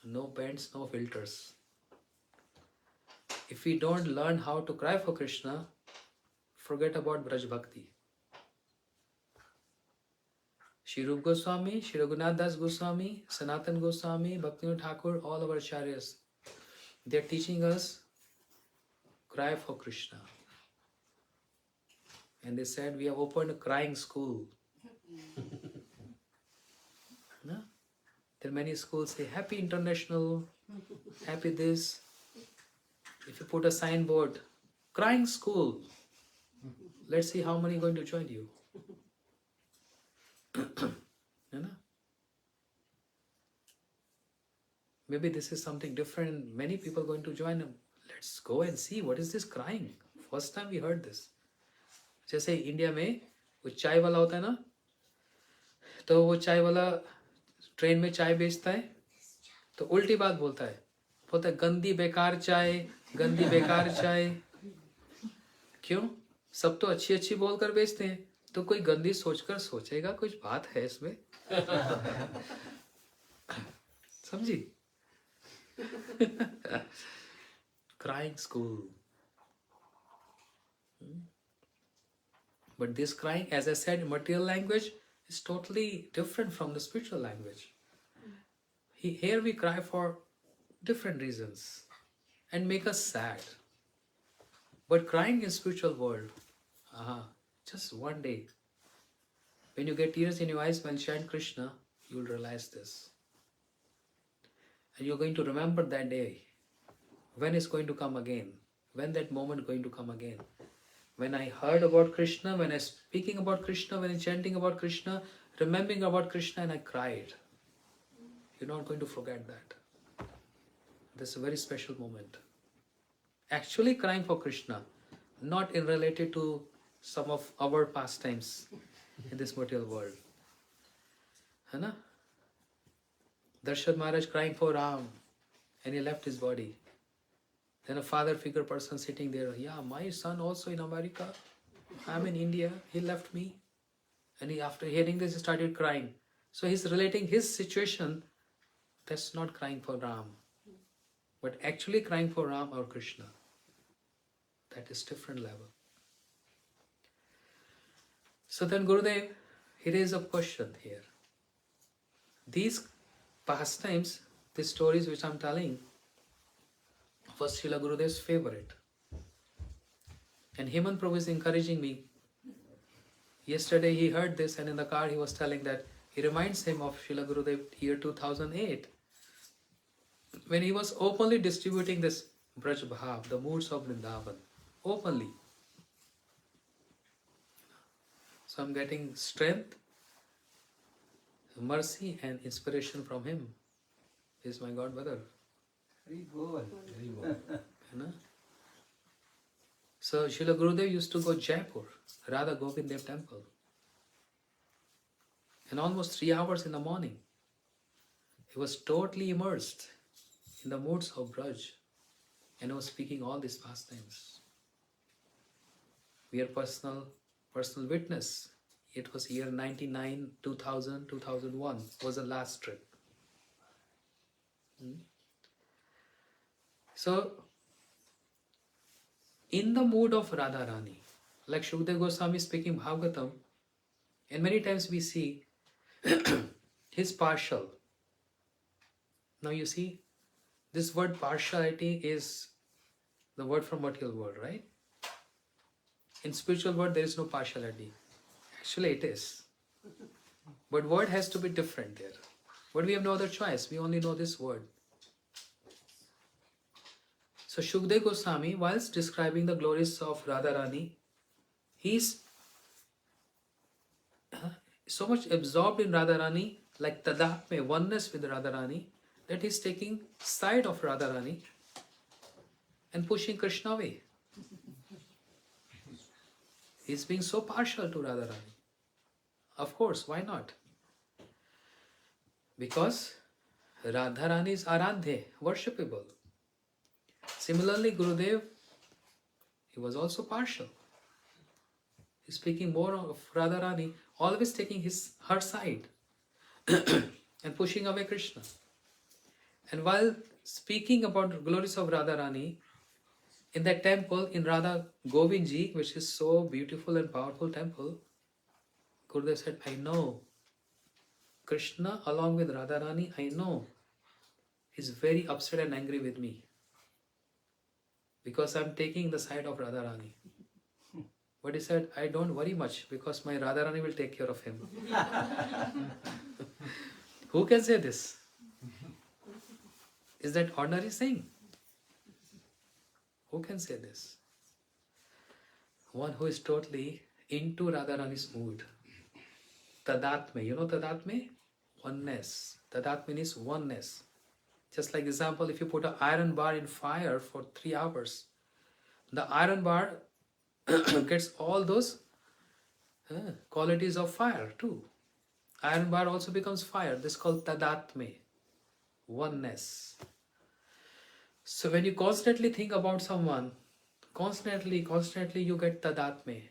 No bends, no filters. If we don't learn how to cry for Krishna, forget about Braj Bhakti. Shri Rup Goswami, Shri Raghunath Das Goswami, Sanatan Goswami, Bhaktivinoda Thakur, all our acharyas, they're teaching us cry for Krishna. And they said we have opened a crying school. No? There are many schools say happy international, happy this. If you put a signboard, crying school, let's see how many are going to join you. You know? Maybe this is something different. Many people are going to join them. Let's go and see what is this crying. First time we heard this. जैसे India में वो चाय वाला होता है ना, तो वो चाय वाला ट्रेन में चाय बेचता है तो उल्टी बात बोलता है गंदी बेकार चाय, गंदी बेकार चाय. क्यों? सब तो अच्छी अच्छी बोलकर बेचते हैं, तो कोई गंदी सोचकर सोचेगा कुछ बात है इसमें. समझी? Crying school. But this crying, as I said, in material language is totally different from the spiritual language. Here we cry for different reasons and make us sad. But crying in spiritual world, just one day, when you get tears in your eyes when chant Krishna, you will realize this. And you're going to remember that day. When it's going to come again? When that moment going to come again? When I heard about Krishna, when I speaking about Krishna, when I chanting about Krishna, remembering about Krishna, and I cried. You're not going to forget that. This is a very special moment. Actually crying for Krishna, not in related to some of our pastimes in this material world. है ना? Darshad Maharaj crying for Ram, and he left his body. Then a father figure person sitting there, yeah, my son also in America, I'm in India, he left me. And he, after hearing this, he started crying. So he's relating his situation, that's not crying for Ram, but actually crying for Ram or Krishna. That is different level. So then Gurudev, he raised a question here. These pastimes, these stories which I'm telling, was Srila Gurudev's favorite. And Hemant Prabhu is encouraging me. Yesterday he heard this, and in the car he was telling that he reminds him of Srila Gurudev year 2008, when he was openly distributing this Braj Bhav, the moods of Vrindavan, openly. So So I'm getting strength, mercy, and inspiration from him. He's my God brother. Very good. Very well. You know? So Srila Gurudev used to go Jaipur, Radha Govind Dev temple. And almost 3 hours in the morning, he was totally immersed in the moods of Braj and was speaking all these pastimes. We are personal witness. It was year 99, 2000, 2001 was the last trip. So, in the mood of Radharani, like Shukdev Goswami speaking Bhagavatam, and many times we see his partial. Now you see, this word partiality is the word from material world, right? In spiritual world, there is no partiality. Actually, it is. But word has to be different there. But we have no other choice. We only know this word. So Shukdev Goswami, whilst describing the glories of Radharani, he's so much absorbed in Radharani, like Tadatme, oneness with Radharani, that he's taking side of Radharani and pushing Krishna away. He's being so partial to Radharani. Of course, why not? Because Radharani is Aradhe, worshipable. Similarly, Gurudev, he was also partial. He's speaking more of Radharani, always taking her side and pushing away Krishna. And while speaking about the glories of Radharani, in that temple, in Radha Govindji, which is so beautiful and powerful temple, Gurudev said, I know Krishna along with Radharani, I know is very upset and angry with me because I'm taking the side of Radharani. But he said, I don't worry much because my Radharani will take care of him. Who can say this? Is that ordinary saying? Who can say this? One who is totally into Radharani's mood. Tadatme. You know Tadatme? Oneness. Tadatme means oneness. Just like example, if you put an iron bar in fire for 3 hours, the iron bar gets all those qualities of fire too. Iron bar also becomes fire. This is called Tadatme. Oneness. So when you constantly think about someone, constantly you get Tadatme.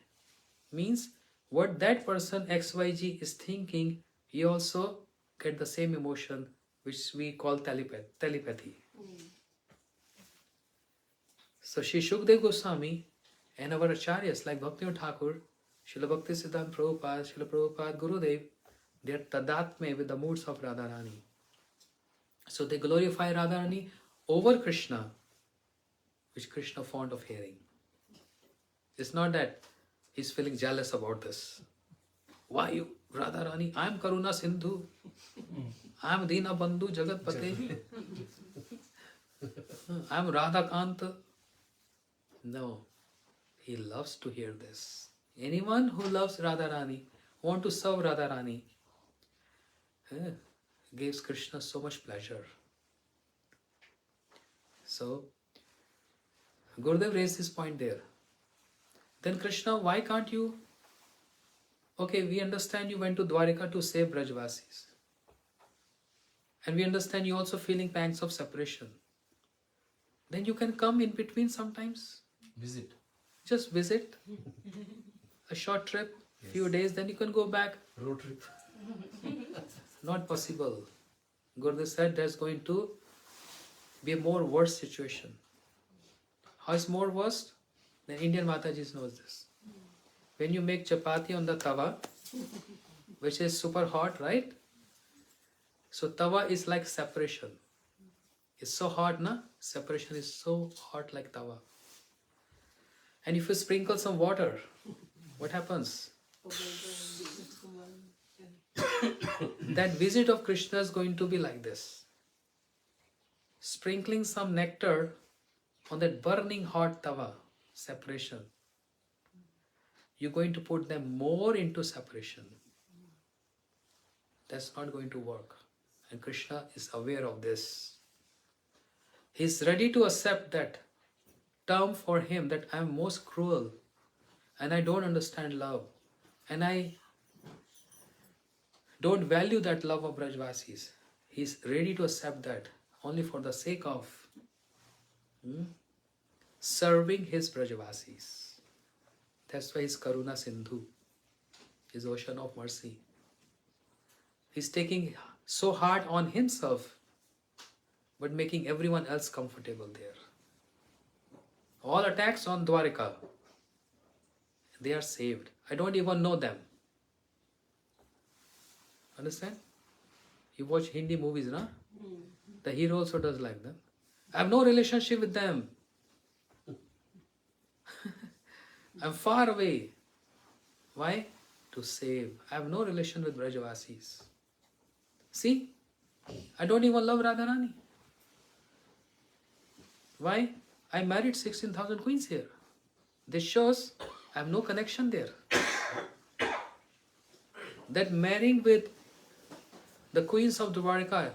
Means what that person XYG is thinking, you also get the same emotion which we call telepathy. So Shri Shukdev Goswami and our acharyas like Bhaktivinoda Thakur, Srila Bhaktisiddhanta Prabhupada, Srila Prabhupada, Gurudev, they are Tadatme with the moods of Radharani. So they glorify Radharani over Krishna, which Krishna fond of hearing. It's not that he's feeling jealous about this. Why you, Radharani? I'm Karuna Sindhu. I'm Dina Bandhu Jagat Pate. I'm Radhakant. No, he loves to hear this. Anyone who loves Radharani, want to serve Radharani, gives Krishna so much pleasure. So, Gurudev raised this point there. Then Krishna, why can't you? Okay, we understand you went to Dwarika to save Brajvasis. And we understand you also feeling pangs of separation. Then you can come in between sometimes. Visit. Just visit. A short trip, few days, then you can go back. Road trip. Not possible. Gurudev said there's going to be a more worse situation. How is more worse? The Indian Mataji knows this. When you make chapati on the tawa, which is super hot, right? So tawa is like separation. It's so hot, na? Separation is so hot like tawa. And if you sprinkle some water, what happens? That visit of Krishna is going to be like this. Sprinkling some nectar on that burning hot tawa, separation. you're going to put them more into separation. That's not going to work. And Krishna is aware of this. He's ready to accept that term for him, that I'm most cruel and I don't understand love and I don't value that love of Brajvasis. He's ready to accept that only for the sake of serving his Brajvasis. That's why he's Karuna Sindhu, his ocean of mercy. He's taking so hard on himself, but making everyone else comfortable there. All attacks on Dwarika, they are saved. I don't even know them. Understand? You watch Hindi movies, na? The hero also does like that. I have no relationship with them. I'm far away. Why? To save. I have no relation with Brajavasis. See? I don't even love Radharani. Why? I married 16,000 queens here. This shows I have no connection there. That marrying with the queens of Dwarka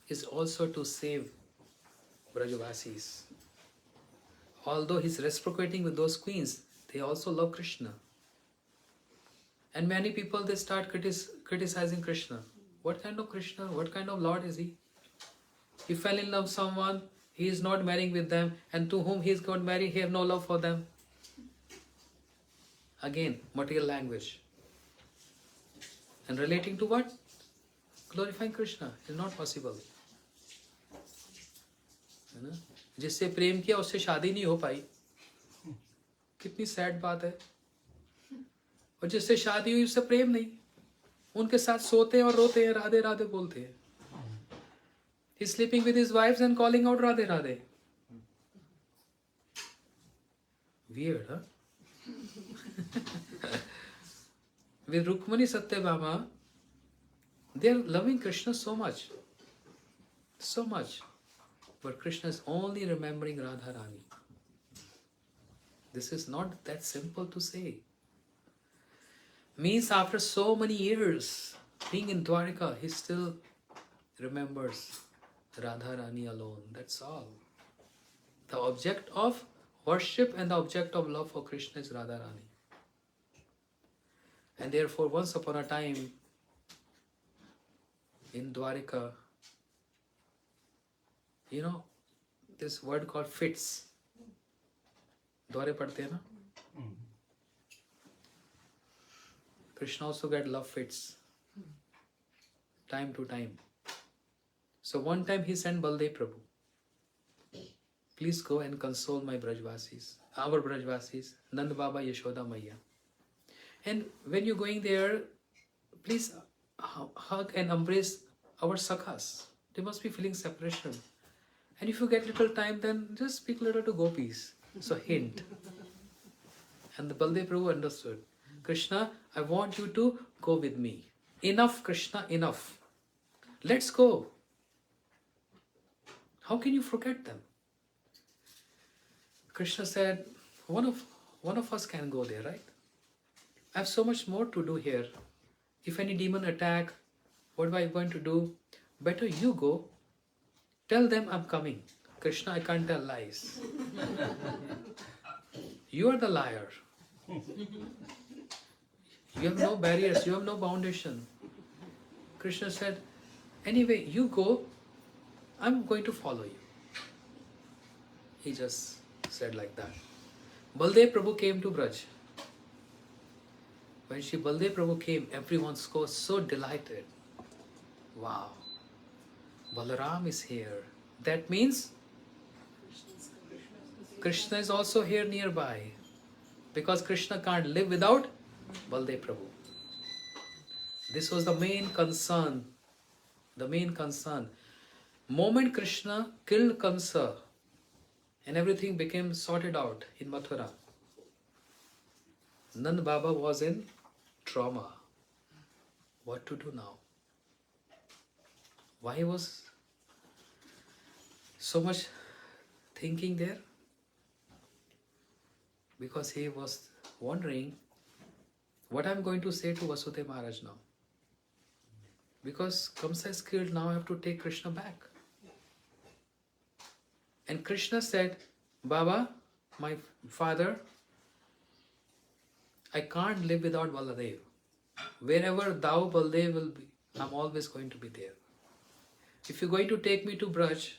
is also to save Brajavasis. Although he's reciprocating with those queens, they also love Krishna. And many people, they start criticizing Krishna. What kind of Krishna? What kind of Lord is he? He fell in love with someone, he is not marrying with them, and to whom he is going to marry, he has no love for them. Again, material language. And relating to what? Glorifying Krishna is not possible. है ना? जिससे प्रेम किया उससे शादी नहीं हो पाई. कितनी sad बात है. और जिससे शादी हुई उससे प्रेम नहीं. उनके साथ सोते हैं और रोते हैं, राधे राधे बोलते हैं. He's sleeping with his wives and calling out Radhe Radhe. Weird, huh? With Rukmani Satyabhama, they are loving Krishna so much. So much. But Krishna is only remembering Radharani. This is not that simple to say. Means after so many years being in Dwarika, he still remembers Radharani alone. That's all. The object of worship and the object of love for Krishna is Radharani. And therefore, once upon a time in Dwarika, you know, this word called fits. Dware padhte hai na? Krishna also get love fits. Time to time. So one time he sent Baldev Prabhu. Please go and console my Brajvasis, our Brajvasis, Nand Baba, Yashoda Maiya. And when you're going there, please hug and embrace our sakhas. They must be feeling separation. And if you get little time, then just speak little to gopis. So hint. And the Baldev Prabhu understood. Krishna, I want you to go with me. Enough, Krishna, enough. Let's go. How can you forget them? Krishna said, one of us can go there, right? I have so much more to do here. If any demon attack, what am I going to do? Better you go. Tell them I'm coming. Krishna, I can't tell lies. You are the liar. You have no barriers, you have no foundation. Krishna said, anyway, you go, I'm going to follow you. He just said like that. Baldev Prabhu came to Braj. When Baldev Prabhu came, everyone was so delighted. Wow, Balaram is here. That means Krishna is also here nearby. Because Krishna can't live without Baldev Prabhu. This was the main concern. The main concern. Moment Krishna killed Kamsa and everything became sorted out in Mathura, Nand Baba was in trauma. What to do now? Why was so much thinking there? Because he was wondering what I'm going to say to Vasudeva Maharaj now. Because Kamsa is killed, now I have to take Krishna back. And Krishna said, Baba, my father, I can't live without Baladev. Wherever thou, Baladev, will be, I'm always going to be there. If you're going to take me to Braj,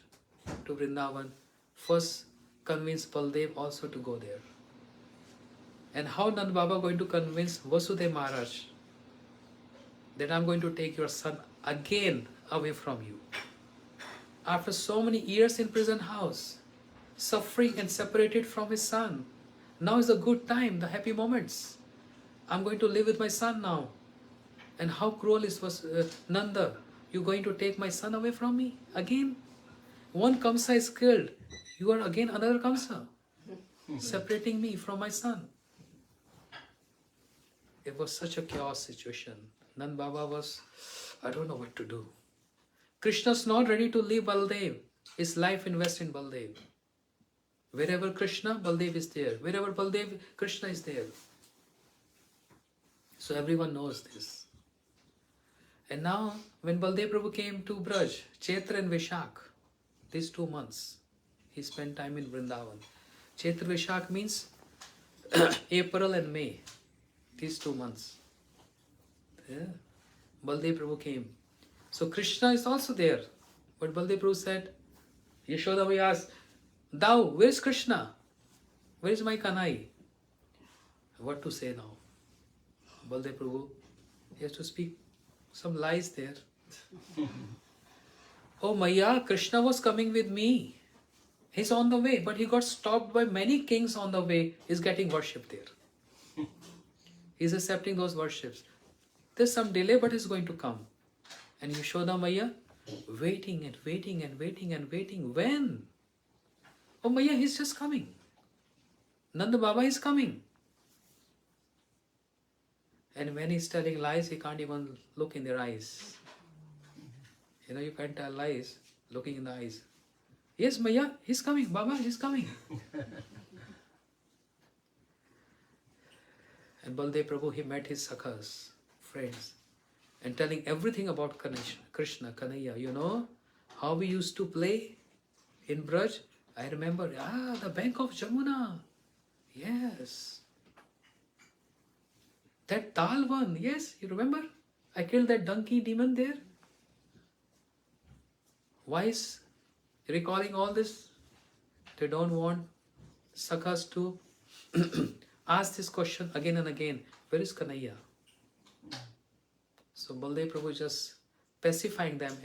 to Vrindavan, first convince Baladev also to go there. And how Nand Baba going to convince Vasudeva Maharaj that I'm going to take your son again away from you? After so many years in prison house, suffering and separated from his son, now is a good time, the happy moments. I'm going to live with my son now. And how cruel is Nanda? You're going to take my son away from me again? One Kamsa is killed. You are again another Kamsa, separating me from my son. It was such a chaos situation. Nand Baba was, I don't know what to do. Krishna's not ready to leave Baldev. His life invests in Baldev. Wherever Krishna, Baldev is there. Wherever Baldev, Krishna is there. So everyone knows this. And now, when Baldev Prabhu came to Braj, Chaitra and Vishak, these 2 months, he spent time in Vrindavan. Chaitra Vishak means April and May, these 2 months. Yeah. Baldev Prabhu came. So Krishna is also there. But Baldev Prabhu said, Yashoda Mai asked, Thou, where is Krishna? Where is my Kanai? What to say now? Baldev Prabhu, he has to speak some lies there. Oh Maya, Krishna was coming with me. He's on the way, but he got stopped by many kings on the way. He's getting worship there. He's accepting those worships. There's some delay, but he's going to come. And Yashoda Maya, waiting and waiting and waiting and waiting. When? Oh Maya, he's just coming. Nanda Baba is coming. And when he's telling lies, he can't even look in their eyes. You know, you can't tell lies looking in the eyes. Yes, Maya, he's coming. Baba, he's coming. And Baldev Prabhu, he met his sakhas, friends, and telling everything about Krishna, Kanhaiya. You know how we used to play in Braj? I remember, the bank of Jamuna. Yes. That Tal one, yes, you remember? I killed that donkey demon there. Why is recalling all this? They don't want sakhas to ask this question again and again. Where is Kanhaiya? So Baldev Prabhu just pacifying them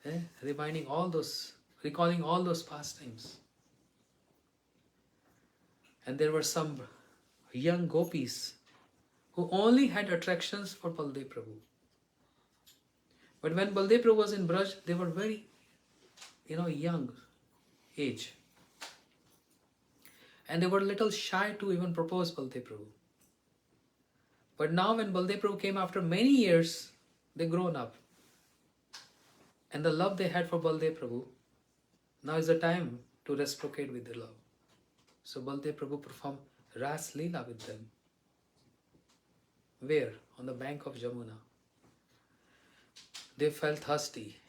in reminding all those, recalling all those pastimes. And there were some young gopis who only had attractions for Baldev Prabhu. But when Baldev Prabhu was in Braj, they were very, young age. And they were a little shy to even propose Baldev Prabhu. But now when Baldev Prabhu came after many years, they grown up. And the love they had for Baldev Prabhu, now is the time to reciprocate with their love. So Baldev Prabhu performed Ras Leela with them. Where? On the bank of Jamuna. They felt thirsty.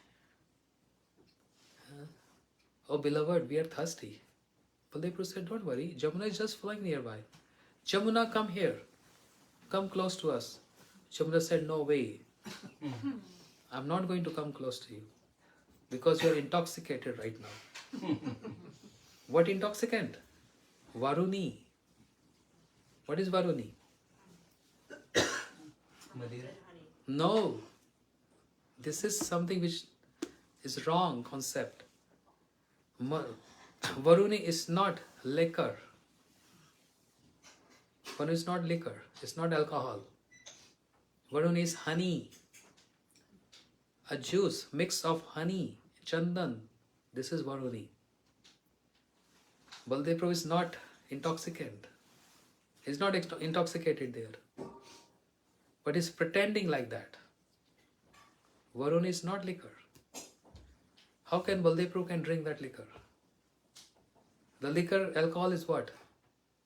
Oh beloved, we are thirsty. Baldev Prabhu said, don't worry, Jamuna is just flowing nearby. Jamuna, come here. Come close to us. Jamuna said, no way. I'm not going to come close to you. Because you are intoxicated right now. What intoxicant? Varuni. What is Varuni? Madira. No. This is something which is wrong concept. Varuni is not liquor. Varuni is not liquor. It's not alcohol. Varuni is honey. A juice mix of honey, chandan. This is Varuni. Baldev Prabhu is not intoxicant. He's not intoxicated there. But he's pretending like that. Varuni is not liquor. How can Baldev Prabhu can drink that liquor? The liquor, alcohol is what?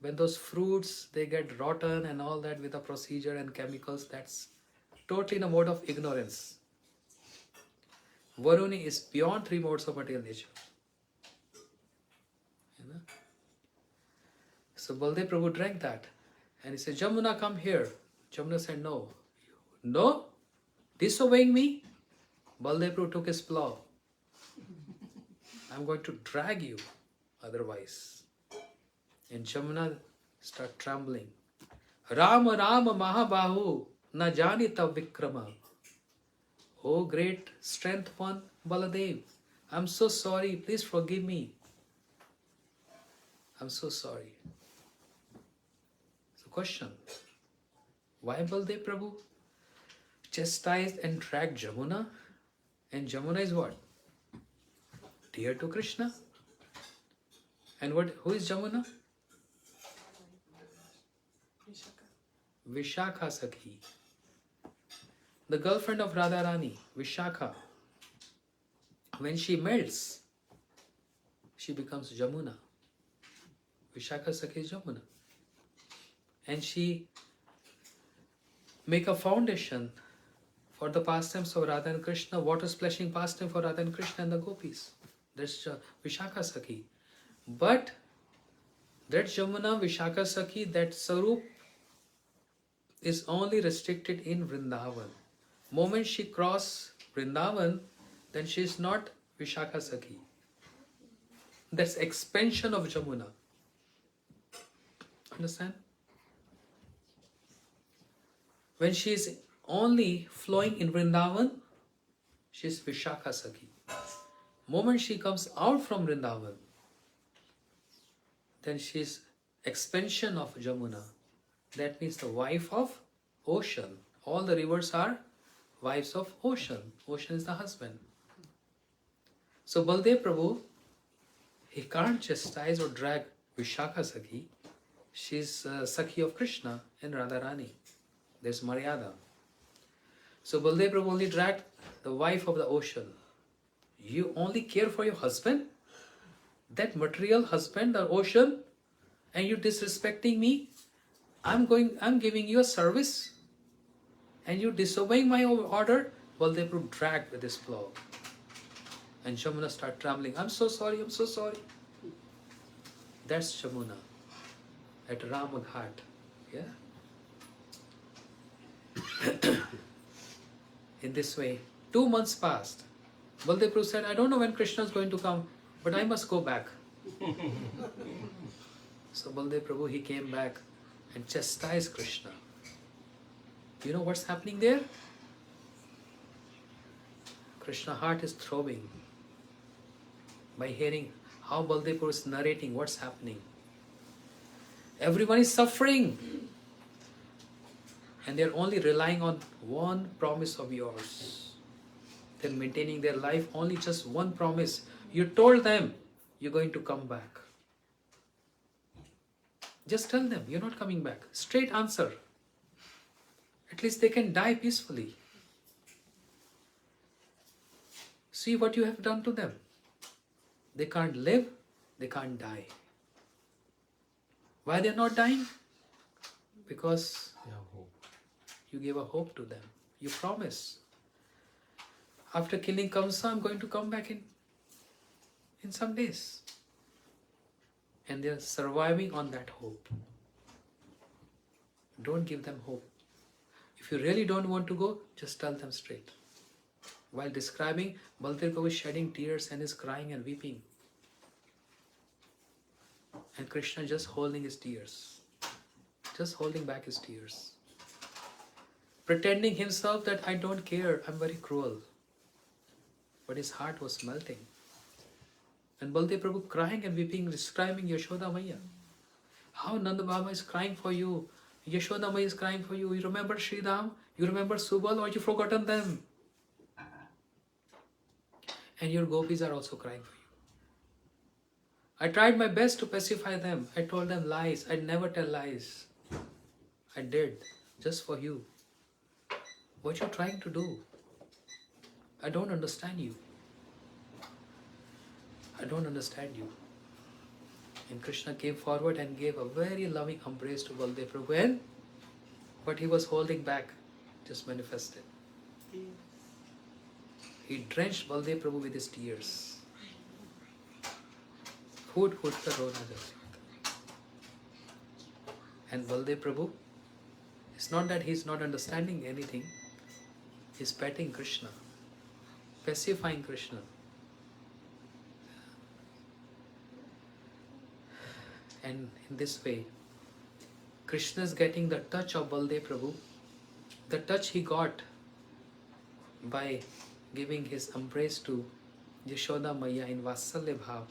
when those fruits they get rotten and all that with a procedure and chemicals, that's totally in a mode of ignorance. Varuni is beyond three modes of material nature. You know? So Baldev Prabhu drank that and he said, Jamuna, come here. Jamuna said, no. No? Disobeying me? Baldev Prabhu took his plow. I'm going to drag you otherwise. And Jamuna start trembling. Rama Rama Mahabahu na janita Vikrama. Oh great strength one Baladev, I'm so sorry, please forgive me. I'm so sorry. So question, why Baladev Prabhu chastised and dragged Jamuna? And Jamuna is what? Dear to Krishna. And who is Jamuna? Vishakha Sakhi. The girlfriend of Radharani, Vishakha. When she melts, she becomes Jamuna. Vishakha Sakhi is Jamuna. And she make a foundation for the pastimes of Radha and Krishna, water splashing pastime for Radha and Krishna and the gopis. That's Vishakha Sakhi. But that Jamuna, Vishakha Sakhi, that Sarup is only restricted in Vrindavan. Moment she cross Vrindavan, then she is not Vishakha Sakhi. That's expansion of Jamuna. Understand? When she is only flowing in Vrindavan, she is Vishakha Sakhi. Moment she comes out from Vrindavan, then she is expansion of Jamuna. That means the wife of ocean. All the rivers are wives of ocean. Ocean is the husband. So Baldev Prabhu, he can't chastise or drag Vishakha Sakhi. She's Sakhi of Krishna and Radharani. There's Maryada. So Baldev Prabhu only dragged the wife of the ocean. You only care for your husband? That material husband, the ocean, and you disrespecting me? I'm giving you a service and you disobeying my order? Baldev Prabhu dragged with his plow. And Jamuna start trembling. I'm so sorry, I'm so sorry. That's Jamuna at Ramaghat. Yeah? In this way, 2 months passed. Baldev Prabhu said, I don't know when Krishna is going to come, but I must go back. So Baldev Prabhu, he came back and chastised Krishna. You know what's happening there? Krishna's heart is throbbing by hearing how Baldev Prabhu is narrating what's happening. Everyone is suffering. And they're only relying on one promise of yours. They're maintaining their life only just one promise. You told them you're going to come back. Just tell them you're not coming back. Straight answer. At least they can die peacefully. See what you have done to them. They can't live, they can't die. Why they're not dying? Because you gave a hope to them. You promise. After killing Kamsa, I'm going to come back in some days. And they're surviving on that hope. Don't give them hope. If you really don't want to go, just tell them straight. While describing, Baldev Prabhu is shedding tears and is crying and weeping. And Krishna just holding his tears. Just holding back his tears. Pretending himself that I don't care, I'm very cruel. But his heart was melting. And Baldev Prabhu crying and weeping, describing Yashoda Maya. How Nanda Baba is crying for you. Yashoda Maya is crying for you. You remember Sridham? You remember Subal, or you forgotten them? And your gopis are also crying for you. I tried my best to pacify them. I told them lies. I never tell lies. I did, just for you. What you're trying to do? I don't understand you. I don't understand you. And Krishna came forward and gave a very loving embrace to Baldev Prabhu. And what he was holding back just manifested. He drenched Baldev Prabhu with his tears. Hoot hoot ka rona jasita. And Baldev Prabhu, it's not that he's not understanding anything. He's petting Krishna, pacifying Krishna. And in this way, Krishna is getting the touch of Baldev Prabhu. The touch he got by giving his embrace to Yashoda Maya in Vatsalya Bhav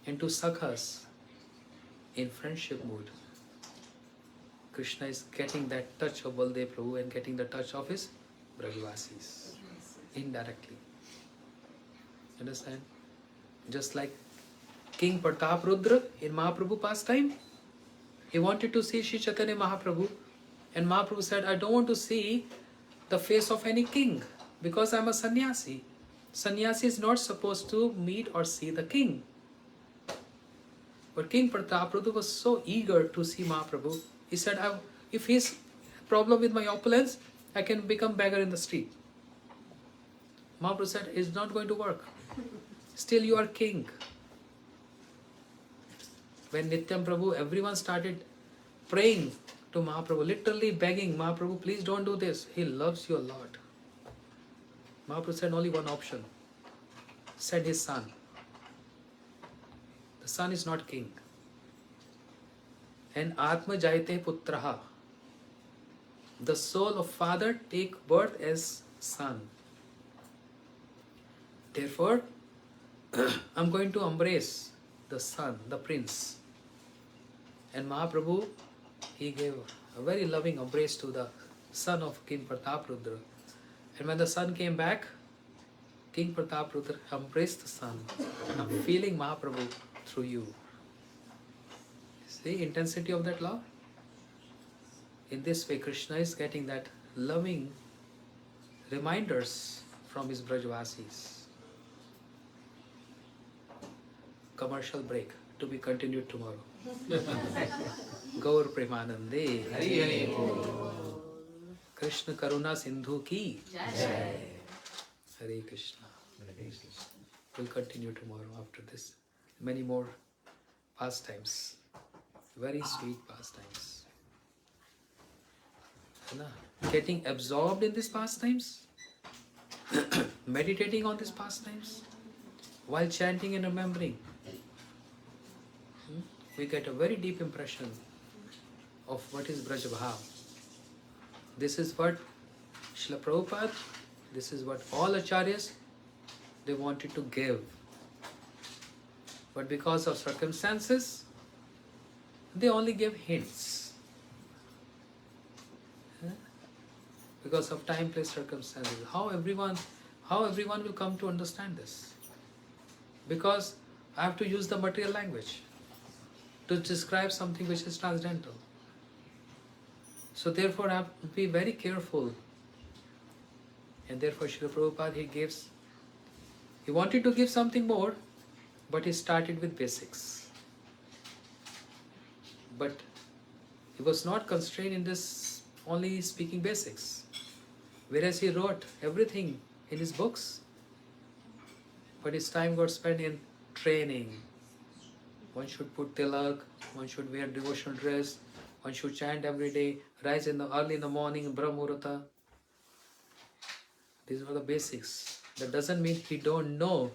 and to Sakhas in friendship mood. Krishna is getting that touch of Baldev Prabhu and getting the touch of his Brajvasis indirectly. Understand? Just like King Pratap Rudra in Mahaprabhu pastime, he wanted to see Sri Chaitanya Mahaprabhu, and Mahaprabhu said, I don't want to see the face of any king because I'm a sannyasi. Sannyasi is not supposed to meet or see the king. But King Pratap Rudra was so eager to see Mahaprabhu, he said, if he's problem with my opulence, I can become beggar in the street. Mahaprabhu said, it's not going to work. Still you are king. When Nityam Prabhu, everyone started praying to Mahaprabhu, literally begging, Mahaprabhu, please don't do this. He loves you a lot. Mahaprabhu said only one option. Said his son. The son is not king. And Atma Jayate Putraha. The soul of father take birth as son. Therefore, I'm going to embrace the son, the prince. And Mahaprabhu, he gave a very loving embrace to the son of King Pratap Rudra. And when the son came back, King Pratap Rudra embraced the son. I'm feeling Mahaprabhu through you. See intensity of that love? In this way, Krishna is getting that loving reminders from his Brajvasis. Commercial break to be continued tomorrow. Gaur Premanande. Hari Hari Bol. Krishna Karuna Sindhu ki. Jai. Hare Krishna. We'll continue tomorrow after this. Many more pastimes. Very sweet pastimes. Getting absorbed in these pastimes. Meditating on these pastimes. While chanting and remembering. We get a very deep impression of what is Braj Bhav. This is what Srila Prabhupada, this is what all acharyas, they wanted to give. But because of circumstances, they only give hints. Because of time, place, circumstances. How everyone will come to understand this? Because I have to use the material language to describe something which is transcendental. So therefore I have to be very careful. And therefore Srila Prabhupada, he wanted to give something more, but he started with basics. But he was not constrained in this only speaking basics. Whereas he wrote everything in his books, but his time got spent in training. One should put tilak, one should wear devotional dress, one should chant every day, rise early in the morning, Brahmurata. These are the basics. That doesn't mean he don't know.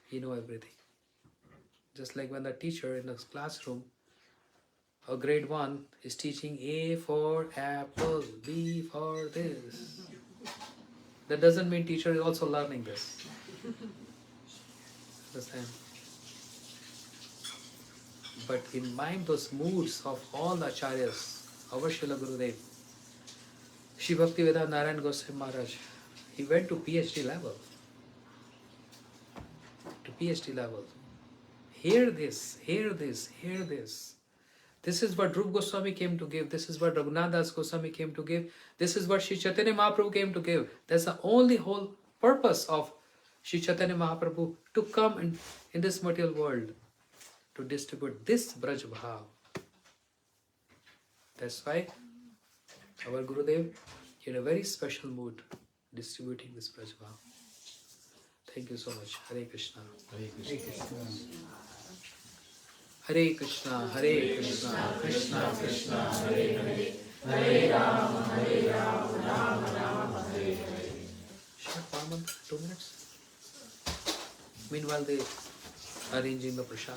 He know everything. Just like when the teacher in the classroom, a grade 1 is teaching A for apple, B for this. That doesn't mean teacher is also learning this. Understand? But in mind those moods of all the acharyas, our Srila Gurudev, Shri Bhaktivedanta Narayan Goswami Maharaj, he went to PhD level. To PhD level. Hear this, hear this, hear this. This is what Rupa Goswami came to give. This is what Raghunath Das Goswami came to give. This is what Sri Chaitanya Mahaprabhu came to give. That's the only whole purpose of Sri Chaitanya Mahaprabhu to come in this material world. to distribute this Braj Bhav. That's why our Gurudev in a very special mood distributing this Braj Bhav. Thank you so much. Hare Krishna. Hare Krishna. Hare Krishna, Hare Krishna, Krishna Krishna, Hare Hare, Hare Rama, Rama Rama, Hare Hare. Short one month, 2 minutes. Meanwhile, they arranging the prasad.